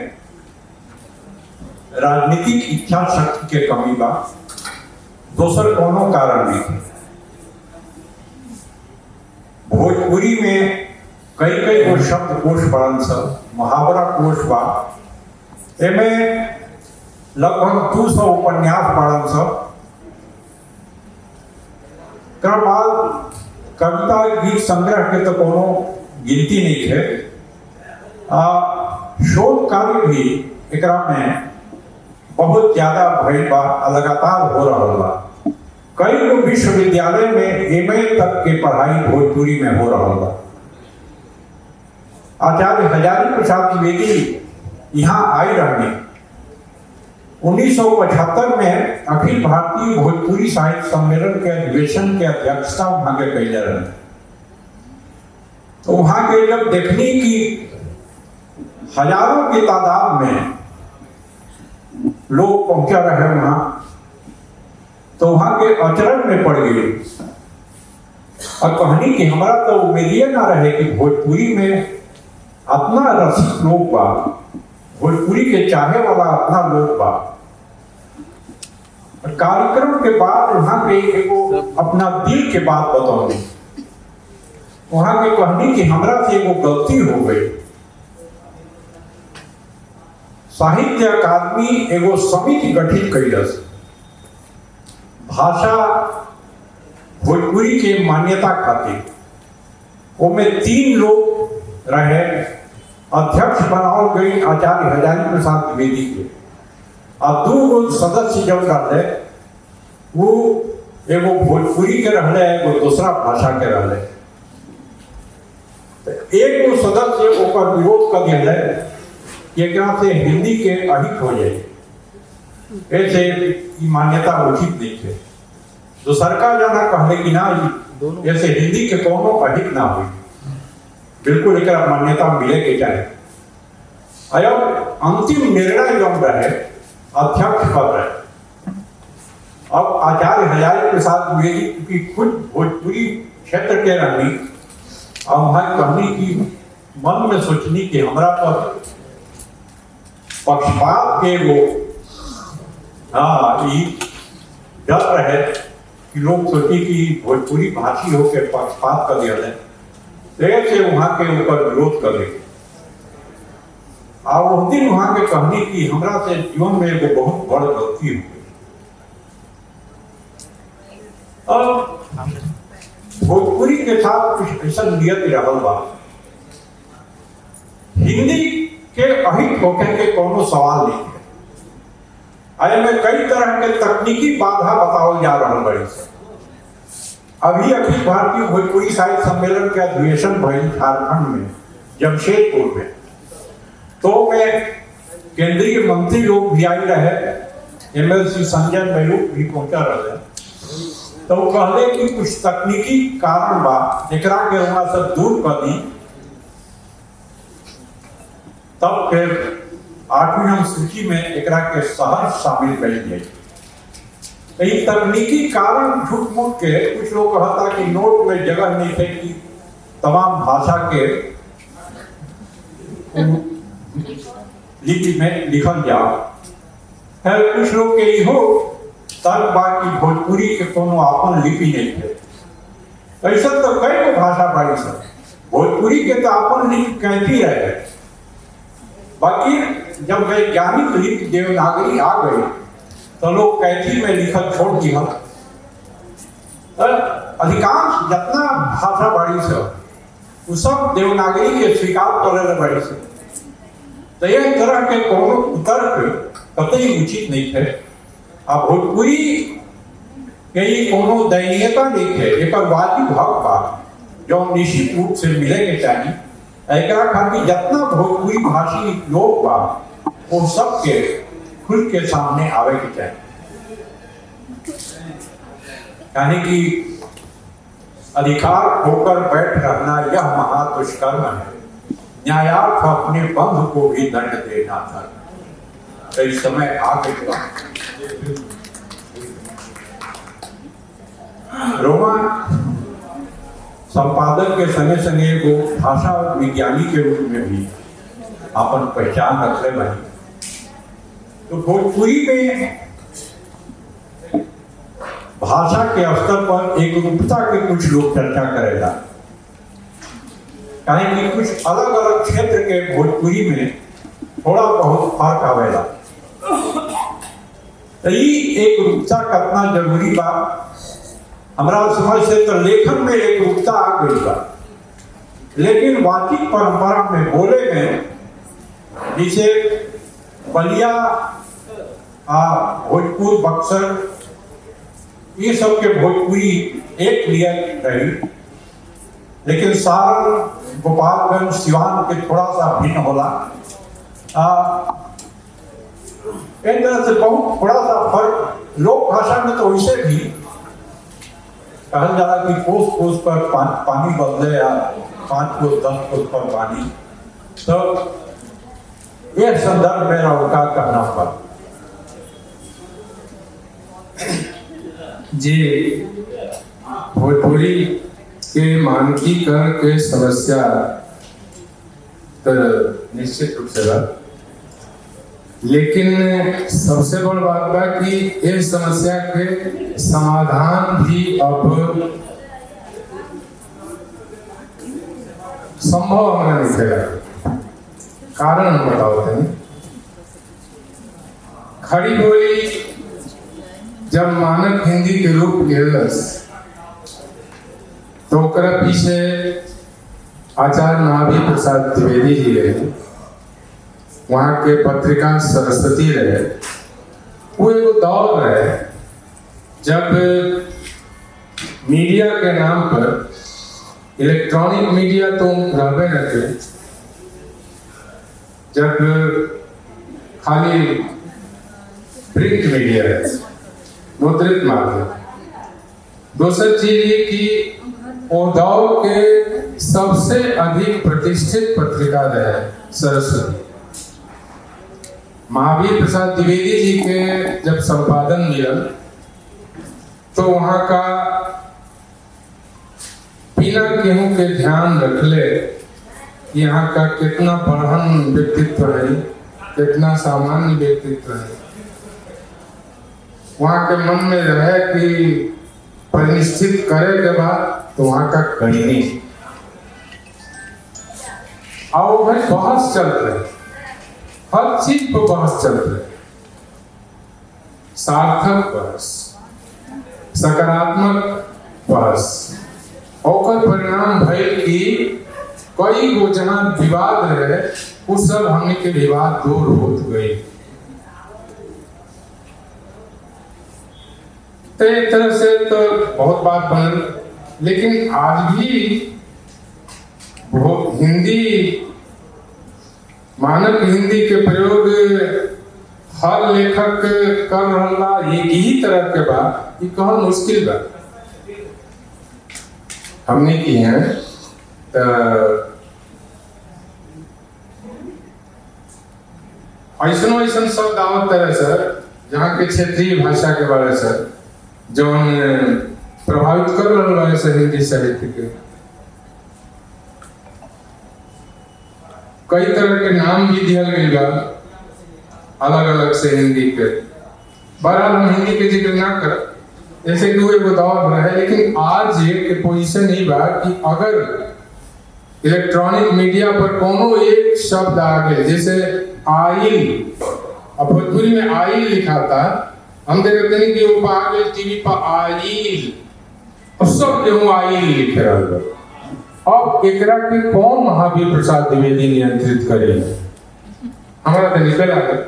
राजनीतिक इच्छा शक्ति के कमी बा, दोसर कोनो कारण नहीं। भोजपुरी में कई कई वो शब्द कोश पड़न सब मुहावरा कोश बा, एमे लगभग 200 उपन्यास पढ़न सब। बाद कविता गीत संग्रह के तो कोनो गिनती नहीं है। शोध कार्य भी एकरा में बहुत ज्यादा भइल बा, लगातार हो रहा बा। कई गो विश्वविद्यालय में एमए तक के पढ़ाई भोजपुरी में हो रहा बा। आचार्य हजारी प्रसाद द्विवेदी यहाँ आई रहने 1975 में अखिल भारतीय भोजपुरी साहित्य सम्मेलन के अधिवेशन के अध्यक्षता वहां के कैले रहे। तो वहां के जब देखने की हजारों की तादाद में लोग पहुंचा रहे वहां, तो वहां के अचरज में पड़ गए और कहानी कि हमारा तो उम्मीद ना रहे कि भोजपुरी में अपना रसिक लोग बा, भोजपुरी के चाहे वाला अपना लोग बा। कार्यक्रम के बाद वहां पे एगो अपना दिल के बात बताऊंगी। वहां के कहनी कि हमरा से एगो गलती हो गई। साहित्य अकादमी एगो समिति गठित कैलस, भाषा भोजपुरी के मान्यता खातिर। उसमें 3 लोग रहे, अध्यक्ष बनाओ गई आचार्य हजारी प्रसाद द्विवेदी के, और 2 सदस्य जब रहते वो एगो भोजपुरी के रहले, एगो दूसरा भाषा के रहले। एक वो सदस्य ओकर विरोध कर दिया कि एकरा से हिंदी के अधिक हो जाए, ऐसे मान्यता उचित नहीं है। तो सरकार जाना कहले कि ना ऐसे हिंदी के कोनो अधिक ना हुई, बिल्कुल एक मान्यता मिले के चाहे। अब अंतिम निर्णय जब रहे अध्यक्ष पद रहे। अब आचार्य हजारी प्रसाद द्विवेदी की खुद भोजपुरी क्षेत्र के रहनी और वहां कहनी की मन में सोचनी कि हमरा पर पक्षपात के वो डर रहे कि लोग सोची कि भोजपुरी भाषी होकर पक्षपात कर दिया जाए, से वहां के ऊपर विरोध कर रहे। और उस दिन वहां के कहनी कि हमरा से जीवन में एगो बहुत बड़ गलती हो गई। अब भोजपुरी के साथ कुछ ऐसा नियत रहल बा, हिंदी के अहित होकर के कोनो सवाल नहीं है। आए में कई तरह के तकनीकी बाधा बताओ जा रहा बड़ी से। अभी अखिल भारतीय भोजपुरी साहित्य सम्मेलन के अधिवेशन भइल झारखंड में जमशेदपुर में, तो में केंद्रीय मंत्री लोग भी आई रहे, एमएलसी संजय महलूक भी पहुंचा रहे। तो कहले कि कुछ तकनीकी कारण बा, एकरा के वहां से दूर कर दी, तब फिर 8वीं अनुसूची में एकरा के सहज शामिल कर दिए। तकनीकी कारण झूठ मूठ के कुछ लोग कहता कि नोट में जगह नहीं थे कि तमाम भाषा के लिपि में लिखल जाओ। है कुछ लोग के हो तर्क बा कि भोजपुरी के कोनो आपन लिपि नहीं थे। ऐसा तो कई को भाषा बाई सब, भोजपुरी के तो आपन लिपि कैथी रहे। बाकी जब वैज्ञानिक लिपि देवनागरी आ गई तो लोग कैथी में लिखल छोड़ दिया। अधिकांश जितना भाषा बाड़ी से वो सब देवनागरी के स्वीकार करे बड़ी से। तो यह तरह के कोनो तर्क कतई उचित नहीं थे। अब भोजपुरी के कोनो दयनीयता नहीं है, एक वाजिब हक बा जो निश्चित रूप से मिले के चाहिए। एकरा खातिर जितना भोजपुरी भाषी लोग बा वो सबके खुल के सामने आवे के चाहिए। यानी कि अधिकार होकर बैठ रहना यह महादुष्कर्म है, न्यायार्थ अपने बंध को भी दंड देना था। तो इस समय आ गया रोमा संपादक के संगे संगे को भाषा विज्ञानी के रूप में भी अपन पहचान रखले बनी। तो भोजपुरी में भाषा के स्तर पर एक रूपता के कुछ लोग चर्चा करेगा, यानी कि कुछ अलग अलग क्षेत्र के भोजपुरी में थोड़ा बहुत फर्क आवेला। तो ये एक रूपता कितना जरूरी बा हमारा समझ से तो लेखन में एक रूपता आ गई बा, लेकिन वाचिक परंपरा में बोले में जैसे बलिया, भोजपुर, बक्सर, ये सब के भोजपुरी एक लिया रही, लेकिन सारण, गोपालगंज, सिवान के थोड़ा सा भिन्न होला। एक तरह से बहुत थोड़ा सा फर्क। लोक भाषा में तो वैसे भी कहल जाला कि कोस कोस पर पानी बदले या 5 कोस 10 कोस पर पानी। तो यह संदर्भ में उनका कहना पर जी भोजपुरी के मानकीकरण के समस्या तो निश्चित रूप से बा, लेकिन सबसे बड़ बात बा कि इस समस्या के समाधान भी अब संभव होना नहीं है। कारण हम बताते हैं। खड़ी बोली जब मानक हिंदी के रूप लेलस तो ओकरा पीछे आचार्य महावीर प्रसाद द्विवेदी जी रहे, वहाँ के पत्रिका सरस्वती रहे। वो एक दौर रहे जब मीडिया के नाम पर, इलेक्ट्रॉनिक मीडिया तो रहबे न थे, जब खाली प्रिंट मीडिया है, मुद्रित माध्यम। दूसरी चीज ये कि दौर के सबसे अधिक प्रतिष्ठित पत्रिका रहे सरस्वती। महावीर प्रसाद द्विवेदी जी के जब संपादन मिलल तो वहाँ का बिना केहू के ध्यान रखले यहाँ का कितना बढ़न व्यक्तित्व है, कितना सामान्य व्यक्तित्व है, वहाँ के मन में रहे कि परिनिष्ठित करे के बाद तो वहाँ का कहीं और भाई बहस चल रहे, हर चीज पर बहस चल रहे, सार्थक बहस, सकारात्मक बहस। और परिणाम भइल कि कई गो जहाँ विवाद रहे उस सब हमने के विवाद दूर होत गई। तो एक तरह से तो बहुत बात बनल, लेकिन आज भी हिंदी, मानक हिंदी के प्रयोग हर लेखक कर रहा एक ही तरह के बात, ये कहल मुश्किल बा। हमने की है ऐसा ऐसा शब्द आवत तरह सर, जहाँ के क्षेत्रीय भाषा के बारे सर जो प्रभावित कर रहा है सर हिंदी साहित्य के। कई तरह के नाम भी दिया गया अलग अलग से हिंदी के। बहरहाल हम हिंदी के जिक्र ना कर, जैसे कि वो एक दौर रहा है, लेकिन आज ये पोजीशन ही बा कि अगर इलेक्ट्रॉनिक मीडिया पर कोनो एक शब्द आ गए, जैसे आइल, अब भोजपुरी में आइल लिखा था, हम देखते नहीं कि वो आ गए टीवी पर आइल, और सब केहू आइल लिख रहा है। अब एकरा के कौन महावीर प्रसाद द्विवेदी नियंत्रित करे? हमारा तो निकल आ गया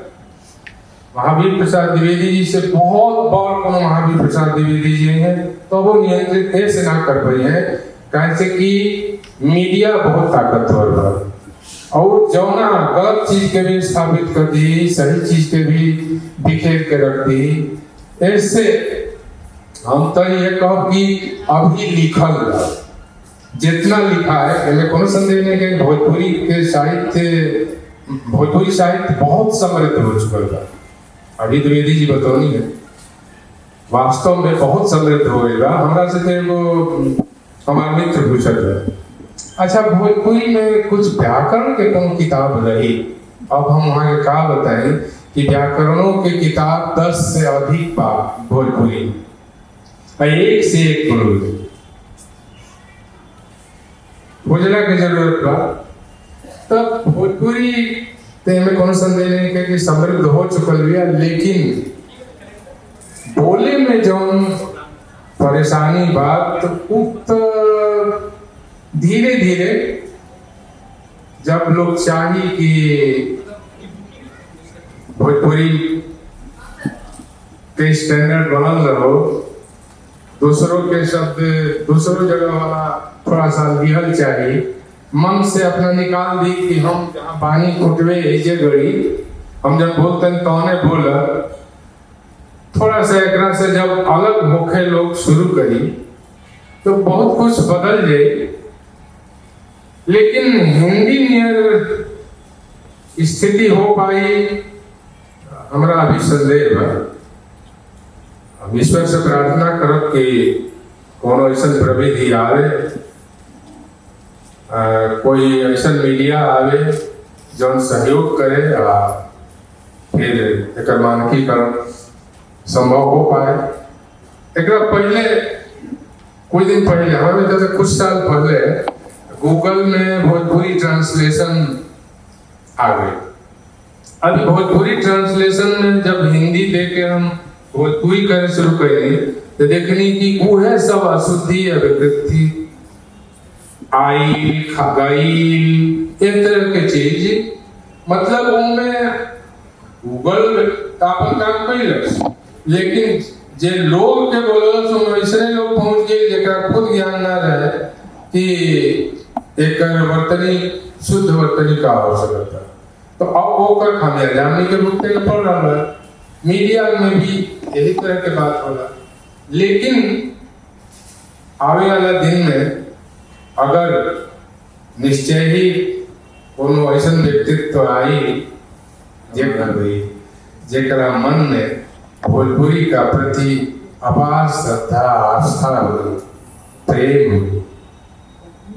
महावीर प्रसाद द्विवेदी जी से बहुत बार कोनो महावीर प्रसाद द्विवेदी जी हैं, तो वो नियंत्रित ऐसे ना कर पाई है, कैसे कि मीडिया बहुत ताकतवर है और जौना गलत चीज के भी स्थापित कर दी, सही चीज के भी बिखेर के रख दी। ऐसे हम तो ये कहो कि अभी लिखल जितना लिखा है, इनमें कोनो संदेह नहीं कि भोजपुरी के साहित्य, भोजपुरी साहित्य बहुत समृद्ध हो चुका था। अभी द्विवेदी जी बतौनी है, वास्तव में बहुत समृद्ध हो गया। हमारा से वो हमारा मित्र पूछा था, अच्छा भोजपुरी में कुछ व्याकरण के कौन किताब रही? अब हम वहाँ क्या बताएं कि व्याकरणों के किताब 10 से अधिक बार भोजपुरी, एक से एक बोल बुझला की जरूरत बा। तब भोजपुरी में कोनो संदेह नहीं कि समृद्ध हो चुकल है, लेकिन बोले में जो परेशानी बात उक्त धीरे धीरे जब लोग चाहिए कि भोजपुरी के स्टैंडर्ड बनल रहो, दूसरों के शब्द दूसरों जगह वाला थोड़ा सा लिहल चाहिए, मन से अपना निकाल दी कि हम जहाँ पानी कुटवे ऐजे गड़ी हम जब बोलते हैं तौने बोला, थोड़ा सा एकरा से जब अलग होके लोग शुरू करी तो बहुत कुछ बदल जाए। लेकिन हिंदी में स्थिति हो पाई हमारा अभी संदेह है। ईश्वर से प्रार्थना करब कि कोनो ऐसा प्रविधि आवे, कोई ऐसा मीडिया आवे जो सहयोग करे फिर एक मानकीकरण संभव हो पाए। एक पहले कुछ दिन पहले हमें जैसे कुछ साल पहले गूगल में भोजपुरी ट्रांसलेशन आ गए। अभी भोजपुरी ट्रांसलेशन में जब हिंदी देके हम भोजपुरी करने शुरू करें तो देखनी कि वो है सब अशुद्धि अभिवृद्धि आई खगाई एक तरह के चीज, मतलब उनमें गूगल अपन काम कैल, लेकिन जे लोग के बोलो ऐसे लोग पहुंच गए जरा खुद ज्ञान ना रहे कि एक वर्तनी शुद्ध वर्तनी का आवश्यकता, तो अब वो कर खामियाजा हमने के भुगते के पड़ रहा है। मीडिया में भी यही तरह के बात होला। लेकिन आवे वाला दिन में अगर निश्चय ही कोनो ऐसा व्यक्तित्व आई जेकरा मन में भोजपुरी का प्रति अपार श्रद्धा आस्था प्रेम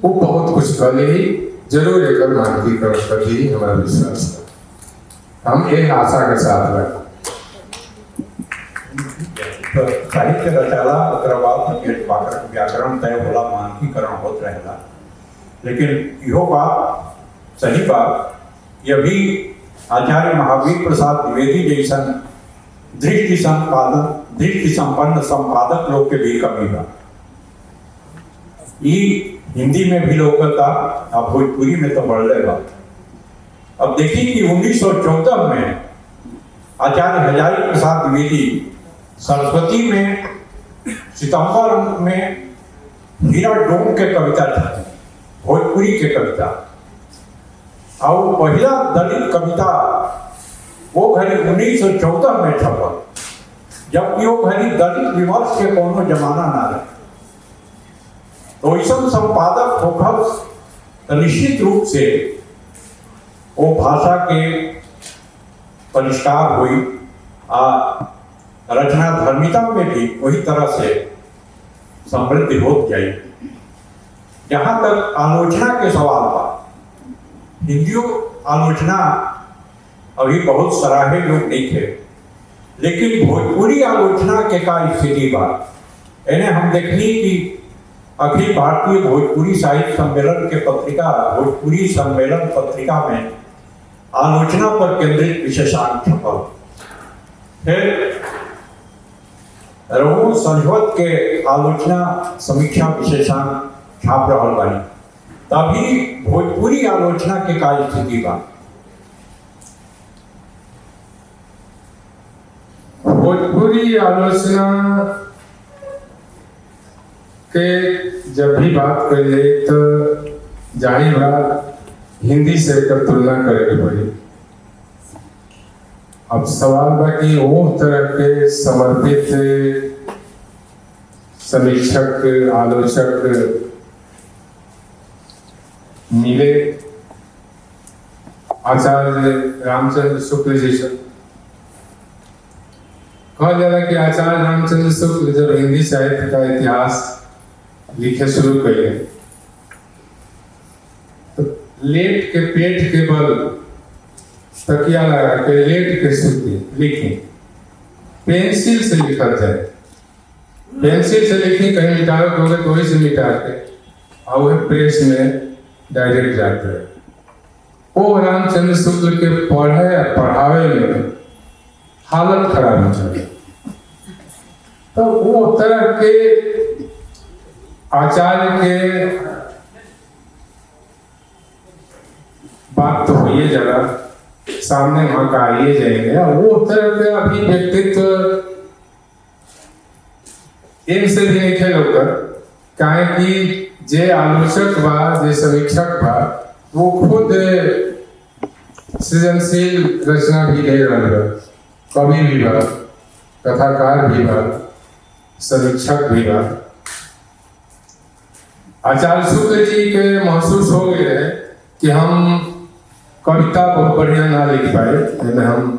वो बहुत कुछ करे ही जरूर एक मानकीकरण कर ही हमारा विश्वास है। हम एक आशा के साथ रखें। तो साहित्य रचाला व्याकरण तय होला, मानकीकरण होत रहेला। लेकिन यो बात सही बात, यह भी आचार्य महावीर प्रसाद द्विवेदी जैसन दृष्टि संपन्न संपादक लोग के भी कमी बा। हिंदी में भी लोकता अब भोजपुरी में तो बढ़ बा। अब देखिए कि 1914 में आचार्य हजारी प्रसाद द्विवेदी सरस्वती में सितंबर में हीरा डोम के कविता छपी, भोजपुरी के कविता, और पहला दलित कविता वो घड़ी 1914 में छपल, जबकि वो घड़ी दलित विमर्श के कोनो जमाना ना रहे। तो ऐसा संपादक होकर तो निश्चित रूप से वो भाषा के परिष्कार हुई, रचना धर्मिता में भी वही तरह से समृद्धि हो जाए। जहां तक आलोचना के सवाल पर, हिंदियों आलोचना अभी बहुत सराहे लोग नहीं थे, लेकिन भोजपुरी आलोचना के का स्थिति बा इन्हें हम देखनी कि अखिल भारतीय भोजपुरी साहित्य सम्मेलन के पत्रिका भोजपुरी सम्मेलन पत्रिका में आलोचना पर केंद्रित विशेषांक छपल। फिर रघु संझवत के आलोचना समीक्षा विशेषांक छाप रहल बानी। तभी भोजपुरी आलोचना के का स्थिति बा। भोजपुरी आलोचना के जब भी बात करिए तो जाहिर बात हिंदी से एकर तुलना करे पड़ी। अब सवाल बा कि वो तरह के समर्पित समीक्षक आलोचक मिले आचार्य रामचंद्र शुक्ल जैसे। कहा जा रहा कि आचार्य रामचंद्र शुक्ल जब हिंदी साहित्य का इतिहास लिखे शुरू किए तो लेट के पेट के बल तकिया लगा के लेट के सूती लिखी, पेंसिल से लिखा जाए, पेंसिल से लिखी कहीं मिटावे होगे तो वही से मिटा के और वह प्रेस में डायरेक्ट जाते हैं। वो रामचंद्र शुक्ल के पढ़े पढ़ावे में हालत खराब हो जाए। तो वो तरह के आचार्य के बात तो हुई जरा सामने वहां का आइए जाएंगे, वो तरह के अभी व्यक्तित्व एक से भी नहीं खेल होकर, काहे कि जे आलोचक बा, जे समीक्षक बा, वो खुद सृजनशील रचना भी दे रहा है, कवि भी बा, कथाकार भी बा, समीक्षक भी बा। आचार्य शुक्ल जी के महसूस हो गए है कि हम कविता बहुत बढ़िया ना लिख पाए, यानी हम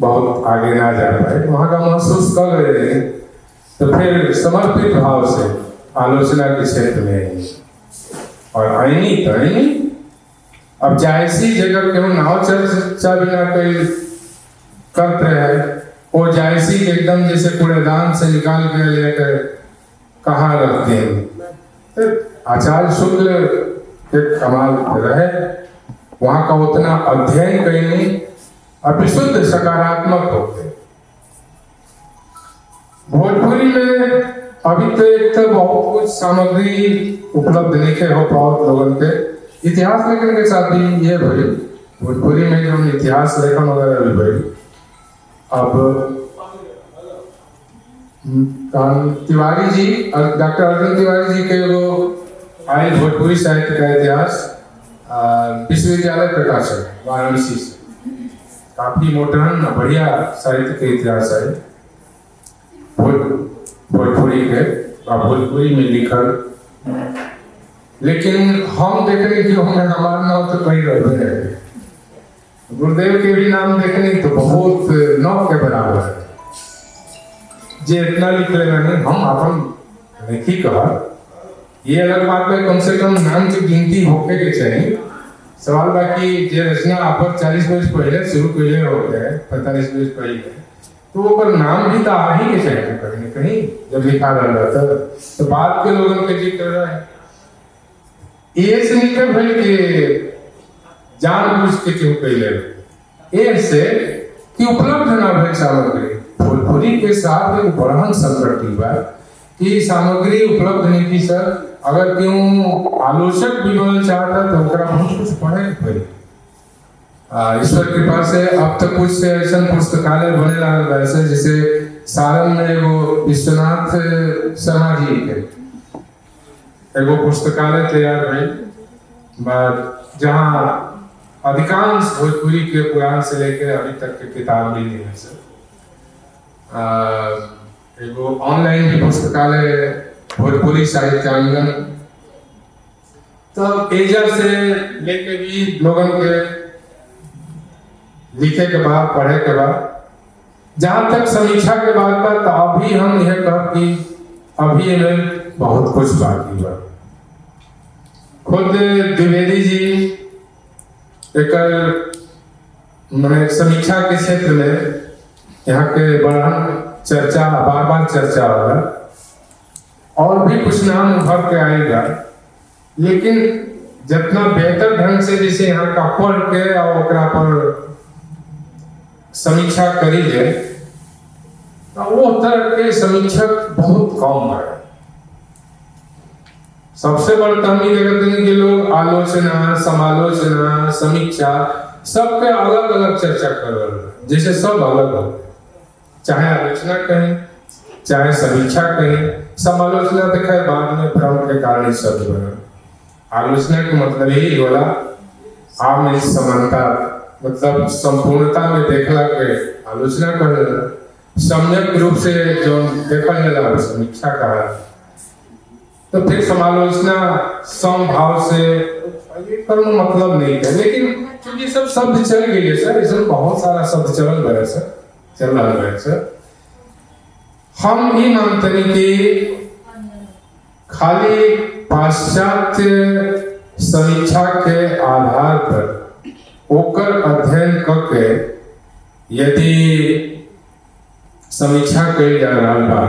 बहुत आगे ना जा पाए, वहां का महसूस कर रहे हैं, तो फिर समर्पित भाव से आलोचना के क्षेत्र में आएंगे और आईनी तो आईनी। अब जायसी जगह के नाव चर्चा बिना कोई करते हैं, वो जायसी के एकदम जैसे कूड़ेदान से निकाल के लेकर कहाँ रखते हैं। तो आचार्य शुक्ल के कमाल रहे, वहां का उतना अध्ययन कहीं और विशुद्ध सकारात्मक होते। भोजपुरी में अभी तो एक तो बहुत कुछ सामग्री उपलब्ध नहीं हो बहुत लोगों के, इतिहास लेखन के साथ भी ये भाई भोजपुरी में जो इतिहास लेखन वगैरह भी भाई। अब तिवारी जी, डॉक्टर अर्जुन तिवारी जी के वो आए भोजपुरी साहित्य का इतिहास विश्वविद्यालय प्रकाशन वाराणसी से, काफी मॉडर्न बढ़िया साहित्य के इतिहास है भोजपुरी के, भोजपुरी में लिखल। लेकिन हम देखने की हमें हमारा नाम तो कहीं रहे, गुरुदेव के भी नाम देखने तो बहुत नौ के बराबर है, जे इतना लिख लेना नहीं, हम अपन नहीं कहा। ये अलग बात है, कम से कम नाम की गिनती होके के चाहिए। सवाल बाकी जे रचना आप 40 वर्ष पहले शुरू पहले हो गए, 45 वर्ष पहले, तो वो पर नाम भी तो आ ही के चाहिए कहीं न कहीं जब लिखा रहा था, तो बात के लोगों के जिक्र रहा है। ये से निकल भाई के जानबूझ के क्यों पहले एक से कि उपलब्ध ना भाई सामग्री। भोजपुरी के साथ एक बड़हन संकट की बात कि सामग्री उपलब्ध नहीं थी सर। अगर क्यों आलोचक भी बोलना चाहता तो ओकरा बहुत कुछ पढ़े भाई। ईश्वर कृपा से अब तक कुछ ऐसा पुस्तकालय बने रहा वैसे, जैसे सारण में वो विश्वनाथ शर्मा जी के एगो पुस्तकालय तैयार हुई, जहाँ अधिकांश भोजपुरी के पुराण से लेकर अभी तक के किताब मिल रही है सर। एगो ऑनलाइन भी पुस्तकालय भोजपुरी साहित्यांगन, तो एजा से लेके भी लोगों के लिखे के बाद पढ़े के बाद, जहां तक समीक्षा के बाद पर तो अभी हम यह कह कि अभी में बहुत कुछ बाकी बा। खुद द्विवेदी जी एक मैंने समीक्षा के क्षेत्र में यहाँ के बढ़ान चर्चा बार बार चर्चा होगा और भी कुछ नाम उभर के आएगा, लेकिन जितना बेहतर ढंग से जैसे यहाँ का पढ़ के और ओकरा पर समीक्षा करी जाए, तो वो तरह के समीक्षक बहुत कम है। सबसे बड़ कमी देखते हैं कि लोग आलोचना, समालोचना, समीक्षा सबके अलग अलग चर्चा कर रहे हैं, जैसे सब अलग हो, चाहे आलोचना कहें चाहे समीक्षा कहें। समालोचना तो खैर बाद में भ्रम के कारण शब्द बना। आलोचना का मतलब यही होला आप में समानता, मतलब संपूर्णता में देखला के आलोचना कर, सम्यक रूप से जो देखा जाला समीक्षा कहा। तो फिर समालोचना समभाव से पर मतलब नहीं है, लेकिन क्योंकि सब शब्द चल गए सर, इसमें बहुत सारा शब्द चल रहा है सर, चल रहा है सर। हम ही मानते हैं कि खाली पाश्चात्य समीक्षा के आधार पर ओकर अध्ययन करके यदि समीक्षा कई जा रहा बा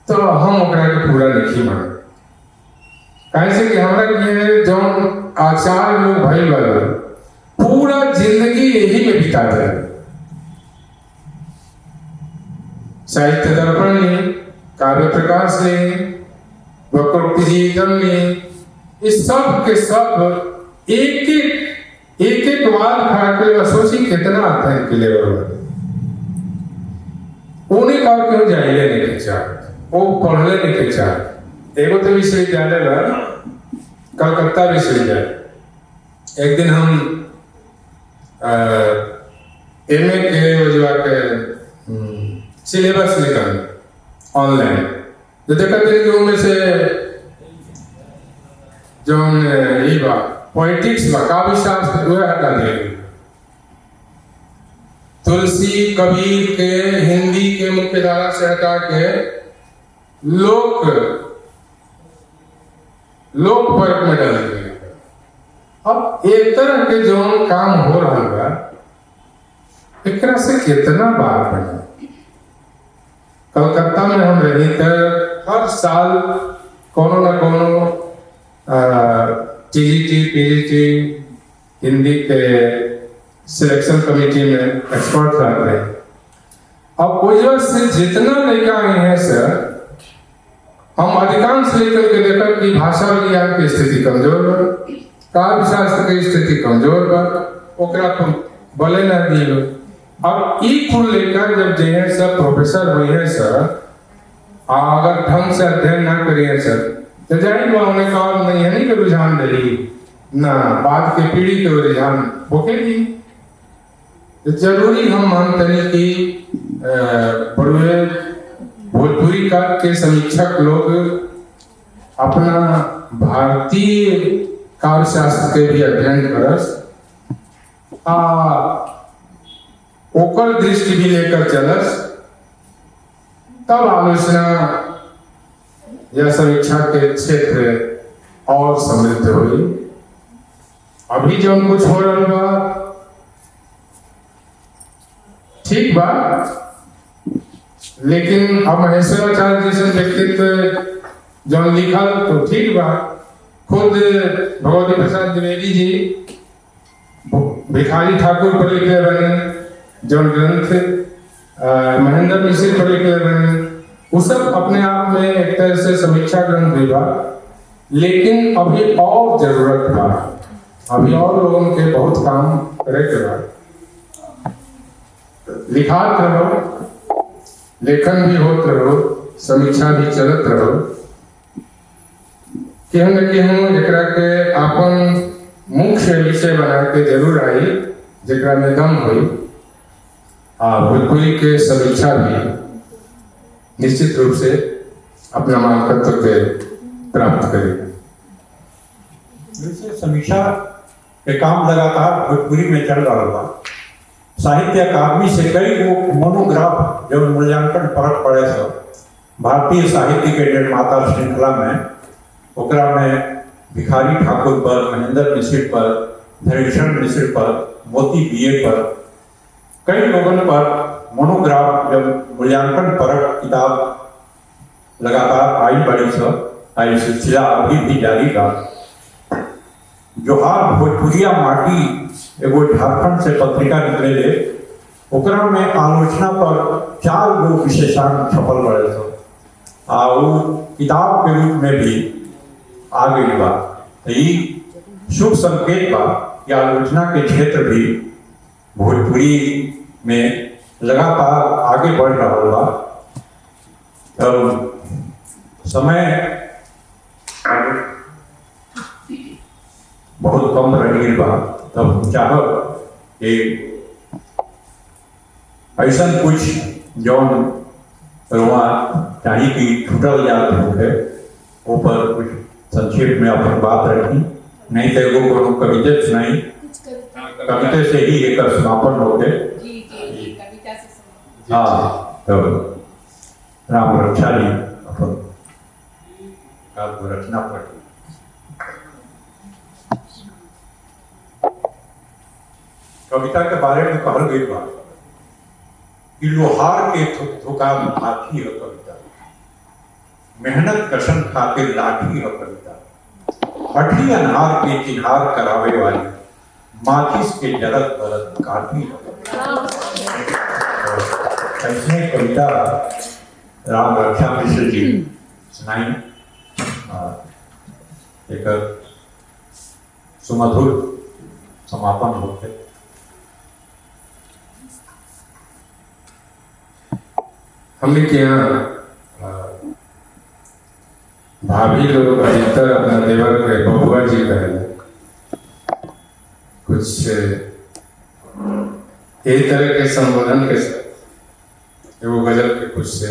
तो हम ओकरा के पूरा नहीं मान। कैसे कि हमारा ये जो आचार्य लोग भाई वाला पूरा जिंदगी यही में बिता रहे, साहित्य दर्पण लें, काव्य प्रकाश लें, वक्रोक्ति जीवितम लें, इस सब के सब एक एक वाद खड़ा कर सोची कितना अध्ययन के लेवल पर उन्हें का क्यों जाए लेने के चाह वो पढ़ लेने के चाह। एगो तो विश्वविद्यालय में कलकत्ता विश्वविद्यालय एक दिन हम एमए के जो के सिलेबस निकल ऑनलाइन तो देखा कि उनमें से जो ये बा पॉलिटिक्स बा काव्य शास्त्र वह हटा दिया गया। तुलसी कबीर के हिंदी के मुख्य धारा से हटा के लोक वर्ग में डाल दिया। अब एक तरह के जो काम हो रहा है एक से कितना बार बना। कलकत्ता में हम रही थे हर साल कोनो न कोनो टीजीटी पीजीटी हिंदी के सिलेक्शन कमेटी में एक्सपर्ट रहते हैं। अब वजह से जितना लड़का आए हैं सर हम अधिकांश लेकर के देखा कि भाषा विज्ञान की स्थिति कमजोर है, काव्य शास्त्र की स्थिति कमजोर है, ओकरा तो बोले ना दिए। अब ई कुल लेकर जब जे सब प्रोफेसर हुए हैं सर अगर ढंग से अध्ययन ना करिए सर तो जाहिर हुआ उन्हें कहा नहीं कि रुझान रही ना बाद के पीढ़ी के रुझान होकेगी। तो जरूरी हम मानते हैं कि बड़े भोजपुरी का के समीक्षक लोग अपना भारतीय काव्य शास्त्र के भी अध्ययन करस ओकर दृष्टि भी लेकर चलस तब आलोचना या समीक्षा के क्षेत्र और समृद्ध हुई। अभी जो कुछ हो रहा बा ठीक बा लेकिन अब महेश्वराचार्य जैसे व्यक्तित्व जो लिखल तो ठीक बा। खुद भगवती प्रसाद द्विवेदी जी भिखारी ठाकुर पर लिखे बने जो ग्रंथ महेंद्र मिश्र पर लिखे बने वो सब अपने आप में एक तरह से समीक्षा ग्रंथ भी बा। लेकिन अभी और जरूरत बा, अभी और लोगों के बहुत काम करे के बा। लिखात रहो, लेखन भी होत रहो, समीक्षा भी चलत रहो। केहू न केहू एकरा के अपन मुख्य विषय बना के जरूर आई जेकरा में दम हुई। भोजपुरी के समीक्षा भी निश्चित रूप से अपना मानकत्व के प्राप्त करेगा। वैसे समीक्षा के काम लगातार भोजपुरी में चल रहा था। साहित्य अकादमी से कई वो मोनोग्राफ जब मूल्यांकन परख पड़े थे भारतीय साहित्य के निर्माता श्रृंखला में ओकरा में भिखारी ठाकुर पर, महेंद्र मिश्र पर, धरेक्षण मिश्र पर, मोती बीए पर कई लोगों पर मोनोग्राफ जब मूल्यांकन परख किताब लगातार आई बड़ी आई सिलसिला अभी भी जारी था। जोहार भोजपुरिया माटी एगो झारखंड से पत्रिका निकले ले ओकरा में आलोचना पर 4 गो विशेषांक छपल पड़े थे वो किताब के रूप में भी आ गई बा। ये शुभ संकेत बा कि आलोचना के क्षेत्र भी भोजपुरी में लगातार आगे बढ़ रहा बा। समय बहुत कम रही बा तब चाह कि ऐसा कुछ जौन रुआ चाहिए कि छूटल याद होके ऊपर कुछ संक्षेप में अपन बात रखी। नहीं तो एगो कोनो कविता सुनाई, कविता से ही एक समापन हो गए। हाँ तो राम रक्षा जी अपन काल को रचना पड़ी। कविता के बारे में कहल गई बात कि लोहार के दुकान हाथी है कविता, मेहनत कशन खातिर लाठी है कविता, हठी अनहार के चिन्हार करावे वाली माचिस के जरत बरत काठी है। ऐसे कविता राम रक्षा मिश्र जी सुनाई एक सुमधुर समापन होते। हमने के यहाँ भाभी लोग अधिकतर अपना देवर के बबुआ जी कहे कुछ एक तरह के संबोधन के साथ वो गजल के कुछ से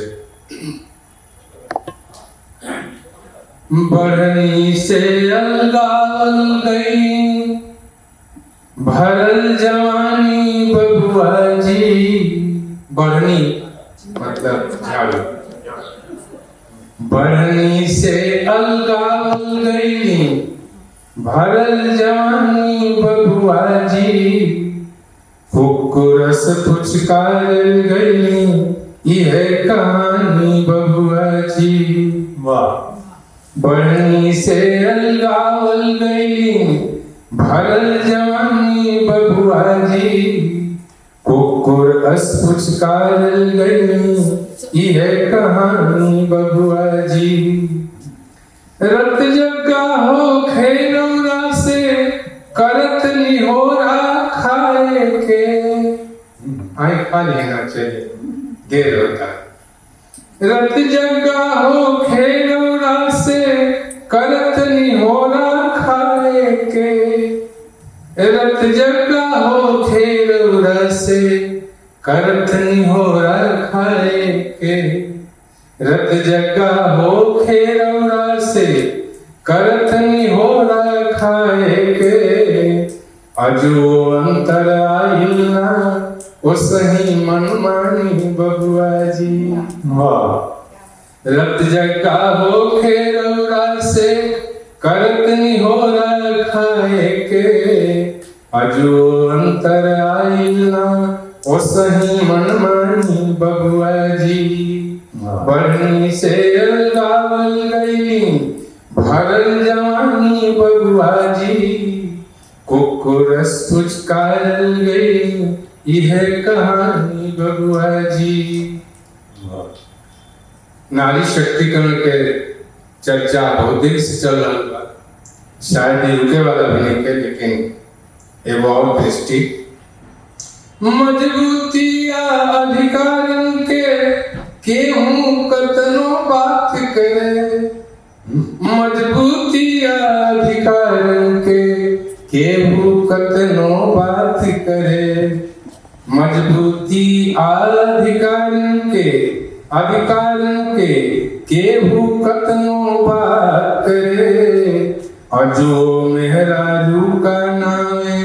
बढ़नी से अलगावल गई भरल जवानी बबुआ जी। बढ़नी मतलब झाड़ू। बढ़नी से अलगावल गई भरल जवानी बबुआ जी। फुकुरस पुचकार गई यह कहानी बबुआ जी। वाह। बढ़नी से अलगावल गई भरल जवानी बबुआ जी। कुकुर पुचकार गई यह कहानी बबुआ जी। रत जगा हो खेरौरा से करत लिहोरा खाए के। आए खा लेना चाहिए, देर होता है। रत जगा हो खेरौरा से करत लिहोरा खाए के। रत जगा हो खेरौरा से करत लिहोरा खाए के। रत जगा हो खेरौरा से करत लिहोरा खाए के। अजो अंतर आइल ना ओ सही मन मानी बबुआ जी। वाह। रत जगा हो खेरौरा से करत निहोरा खाए के। अजो अंतर आइल ना ओ सही मन मानी बबुआ जी। बढ़नी से अलगावल गई भरल जवानी बबुआ जी। कुकुरस पुचकार गई यह कहानी बबुआ जी। नारी शक्तिकरण के चर्चा बहुत दिन से चल रहा था, शायद ये रुके वाला भी नहीं है, लेकिन एवं और दृष्टि मजबूतिया अधिकारन के केहू कतनो बात करे। मजबूतिया अधिकारन के केहू कतनो बात करे। मजबूती अधिकारन के केहू कतनो बात करे। अजो मेहरारू का नामे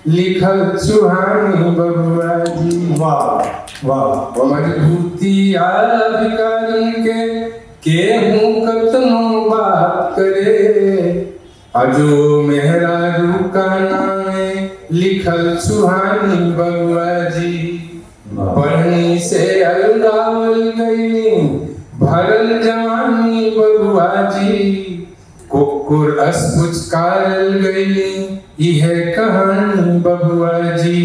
लिखल सुहानी बबुआ जी। वाह वाह। मजबूती अधिकारन के केहू कतनो बात करे। अजो मेहरारू का नामे लिखल सुहानी बबुआ जी। बढ़नी से अलगावल गई भरल जवानी बबुआ जी। कुकुर पुचकार गई यह कहानी बबुआ जी।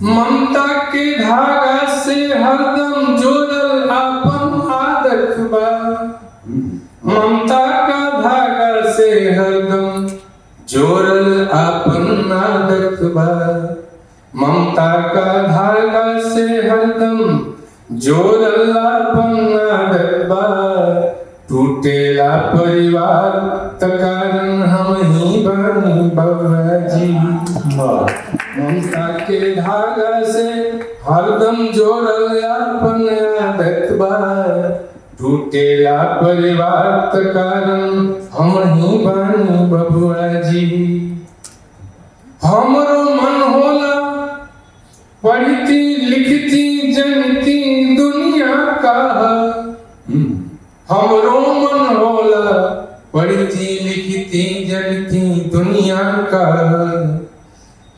ममता के धागा से हरदम जोड़ल आपन आदत बा। ममता का धागा से हरदम जोड़ल आपन आदत बा। ममता का धागा से हरदम जोड़ल आपन आदत बा। टूटेला परिवार त कारण हम ही बानी बबुआ जी। ममता के धागा से हरदम जोड़ल आपन आदत बा। टूटेला परिवार त कारण हम ही बानी बबुआ जी। हमरो मन होला पढ़ती लिखती जनती दुनिया का। हमरो मन होला पढ़ती लिखती जनती दुनिया का।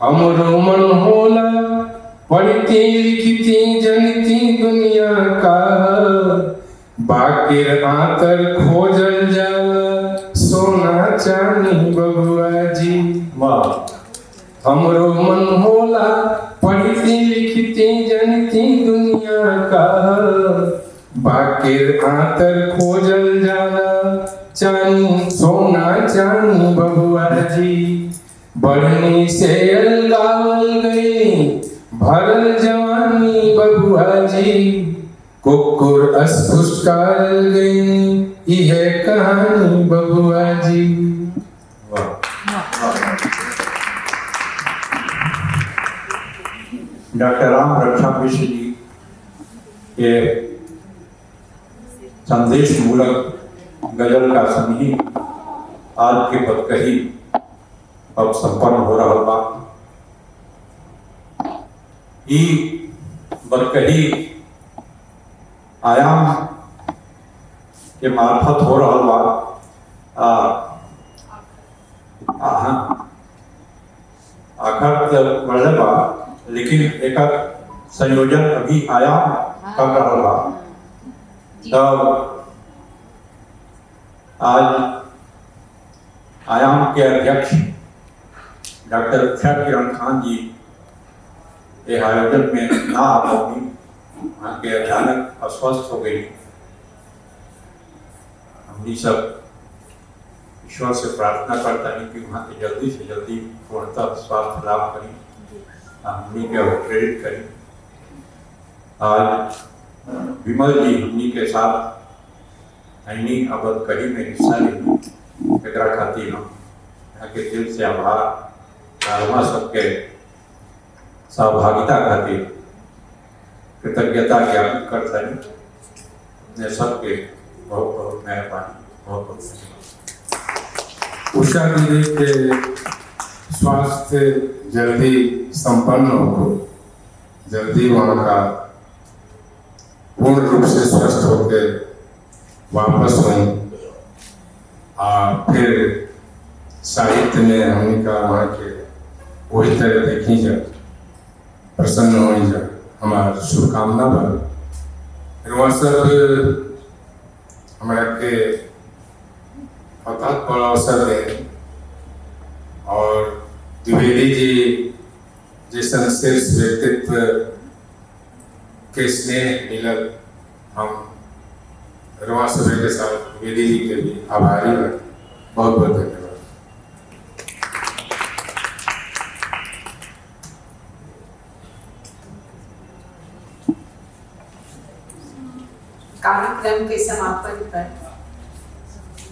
हमरो मन होला पढ़ती लिखती जनती दुनिया का। बाकिर आतर खोजल जाला सोना चांदी बबुआ जी। हमरो मन होला पढ़ती लिखती जनती दुनिया का। बाकिर आतर खोजल जाना चानी सोना चानी बबुआ जी, बढ़नी से अलगावल गई भरल जवानी बबुआ जी, कुकुर अस्पुष्कार गई यह कहानी बबुआ जी। डॉक्टर राम रक्षा मिश्र जी के संदेश मूलक गजल का समूह आज के बदकही अब संपन्न हो रहा बा। ई बदकही आयाम के मार्फत हो रहा बा। आखिर बढ़े बा, लेकिन एक संयोजन अभी आयाम कर रहा बा। तब आज आयाम के अध्यक्ष डॉक्टर उषा किरण खान जी के आयोजन में ना आ पाऊंगी, वहाँ के अचानक अस्वस्थ हो गई। हम सब ईश्वर से प्रार्थना करता है कि वहाँ के जल्दी से जल्दी पूर्णतः स्वास्थ्य लाभ करें, हमनी के प्रेरित करें। आज विमल जी हमनी के साथ ऐनी अब कहीं में हिस्सा ली, एक खातिर हम यहाँ के दिल से आभार कारमा सबके सहभागिता खातिर कृतज्ञता ज्ञापित करता है। अपने सबके बहुत बहुत मेहरबानी, बहुत बहुत धन्यवाद। उषा दीदी के स्वास्थ्य जल्दी संपन्न हो, जल्दी वहाँ का पूर्ण रूप से स्वस्थ होकर वापस हुई और फिर साहित्य में हमने का वहाँ के वही तरह देखी जा, प्रसन्न हो जा, हमारा शुभकामना बा। वहाँ सब हमारा के अर्थात बड़ा अवसर है और द्विवेदी जी जैसा श्रेष्ठ व्यक्तित्व के स्नेह मिलल, हम रवा सभा के साथ द्विवेदी जी के भी आभारी हैं। बहुत बहुत धन्यवाद। कार्यक्रम के समापन पर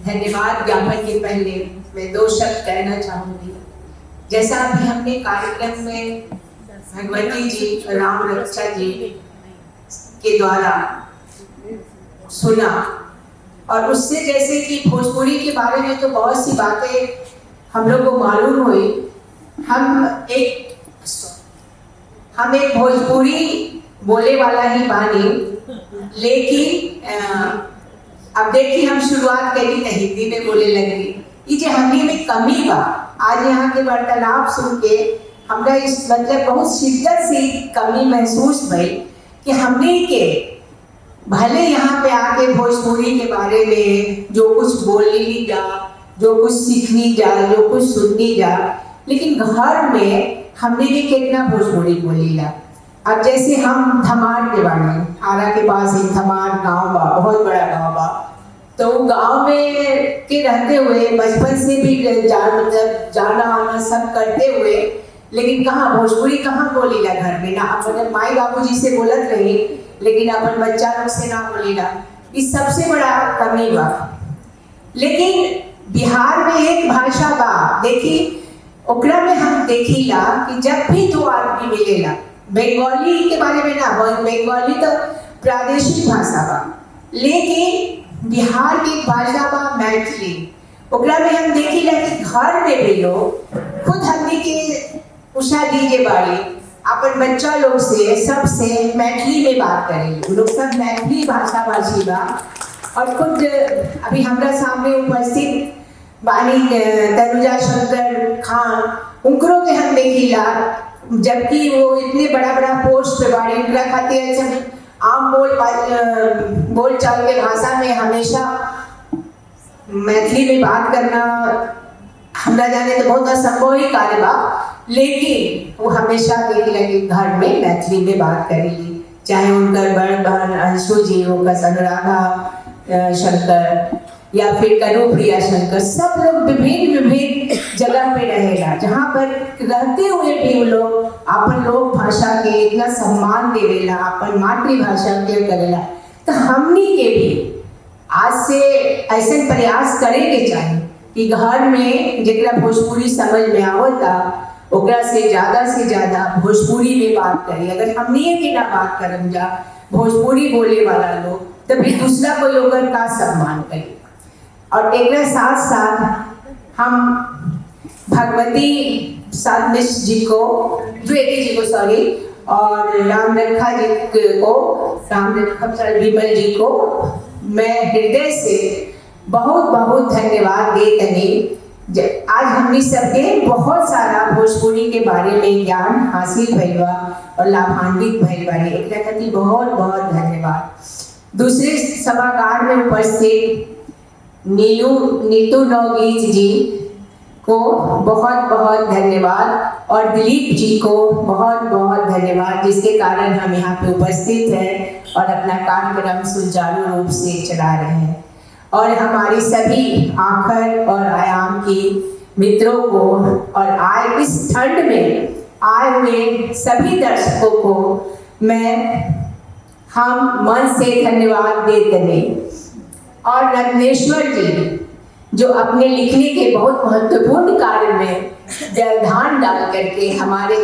धन्यवाद ज्ञापन के पहले मैं दो शब्द कहना चाहूंगी। जैसा अभी हमने कार्यक्रम में भगवती जी राम रक्षा जी के द्वारा सुना और उससे जैसे कि भोजपुरी के बारे में तो बहुत सी बातें हम लोग को मालूम हुई। हम एक भोजपुरी बोले वाला ही बानी, लेकिन अब देखिए हम शुरुआत करी तो हिंदी में बोले लगी। ये जो हमने में कमी बा, आज यहाँ के वार्तालाप सुन के हमरा इस मतलब बहुत शिद्दत से कमी महसूस भई कि हमने के भले यहाँ पे आके भोजपुरी के बारे में जो कुछ बोलनी जा, जो कुछ सीखनी जा, जो कुछ सुननी जा, लेकिन घर में हमने के कितना भोजपुरी बोली ला। अब जैसे हम धमार के बारे में, आरा के पास एक धमार गांव बा, बहुत बड़ा गांव बा, तो गांव में के रहते हुए बचपन से भी मतलब जाना आना सब करते हुए, लेकिन कहाँ भोजपुरी कहाँ बोली ला घर में ना। अपने माई बाबूजी से बोलत रही, लेकिन अपन बच्चा लोग से ना बोली ला। इस सबसे बड़ा कमी बा। लेकिन बिहार में एक भाषा बा, देखी ओकरा में हम देखीला कि जब भी दो आदमी मिलेला, बंगाली के बारे में ना, बंगाली तो प्रादेशिक भाषा बा, लेकिन बिहार की भाषा बा मैथिली। ओकरा में हम देखीला कि घर में भी लोग खुद हमने के उषा दी के बारे अपन बच्चा लोग से सबसे मैथिली में बात करेंगे। लोग सब मैथिली भाषा भाषी बा और खुद अभी हमारा सामने उपस्थित बानी तनुजा शंकर खान, उनको के हम देखीला, जबकि वो इतने बड़ा बड़ा पोस्ट पे बाड़ी, उनका खातिर आम बोल चाल के भाषा में हमेशा मैथिली में बात करना हमरा जाने तो बहुत असंभव ही कार्य बा, लेकिन वो हमेशा देखी लगे घर में मैथिली में बात करेगी। चाहे उनका बड़ बहन अंशु जी हो, अनुराधा शंकर या फिर कनुप्रिया शंकर, सब लोग विभिन्न विभिन्न जगह पे रहेगा, जहाँ पर रहते हुए भी वो लोग अपन लोक भाषा के इतना सम्मान देवेला, अपन मातृभाषा के करेला। तो हमनी के भी आज से ऐसे प्रयास करे के चाहिए कि घर में जितना भोजपुरी समझ में आवता ओकरा से ज्यादा भोजपुरी में बात करें। अगर हमनी के ना बात करम जा भोजपुरी बोले वाला लोग, तो फिर दूसरा कोई ओकर का सम्मान करे। और एक साथ साथ हम भगवती साधनेश जी को, द्विवेदी जी को सॉरी, और रामरेखा जी को, विमल जी को मैं हृदय से बहुत बहुत धन्यवाद देतनी। आज हमने सबके बहुत सारा भोजपुरी के बारे में ज्ञान हासिल भइल बा और लाभान्वित भइल बानी, एक खातिर बहुत बहुत धन्यवाद। दूसरे सभागार में उपस्थित नीतू नवगीत जी को बहुत बहुत धन्यवाद और दिलीप जी को बहुत बहुत धन्यवाद, जिसके कारण हम यहाँ पे उपस्थित हैं और अपना कार्यक्रम सुचारू रूप से चला रहे हैं। और हमारी सभी आखर और आयाम की मित्रों को और आए इस ठंड में आए हुए सभी दर्शकों को हम मन से धन्यवाद देते हैं। और रत्नेश्वर जी जो अपने लिखने के बहुत महत्वपूर्ण कार्य में व्यवधान डाल करके हमारा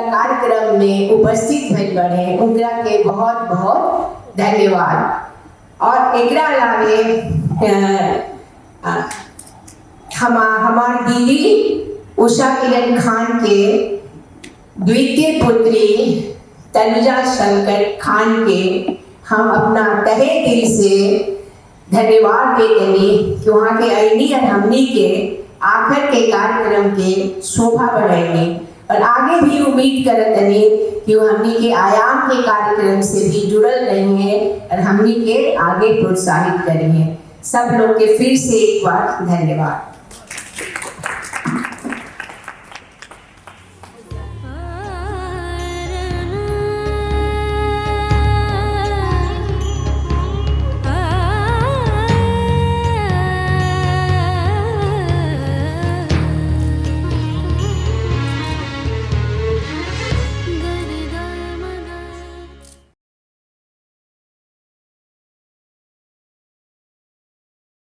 कार्यक्रम में उपस्थित भइल बने, उनका के बहुत बहुत धन्यवाद। और एकरा अलावे हमार दीदी उषा किरण खान के द्वितीय पुत्री तनुजा शंकर खान के हम अपना तहे दिल से धन्यवाद देते हैं कि वहाँ के अयनी और हमनी के आखिर के कार्यक्रम के शोभा बढ़ाएंगे। और आगे भी उम्मीद करते हैं कि वो हमनी के आयाम के कार्यक्रम से भी जुड़ल रहेंगे और हमनी के आगे प्रोत्साहित करेंगे। सब लोग के फिर से एक बार धन्यवाद।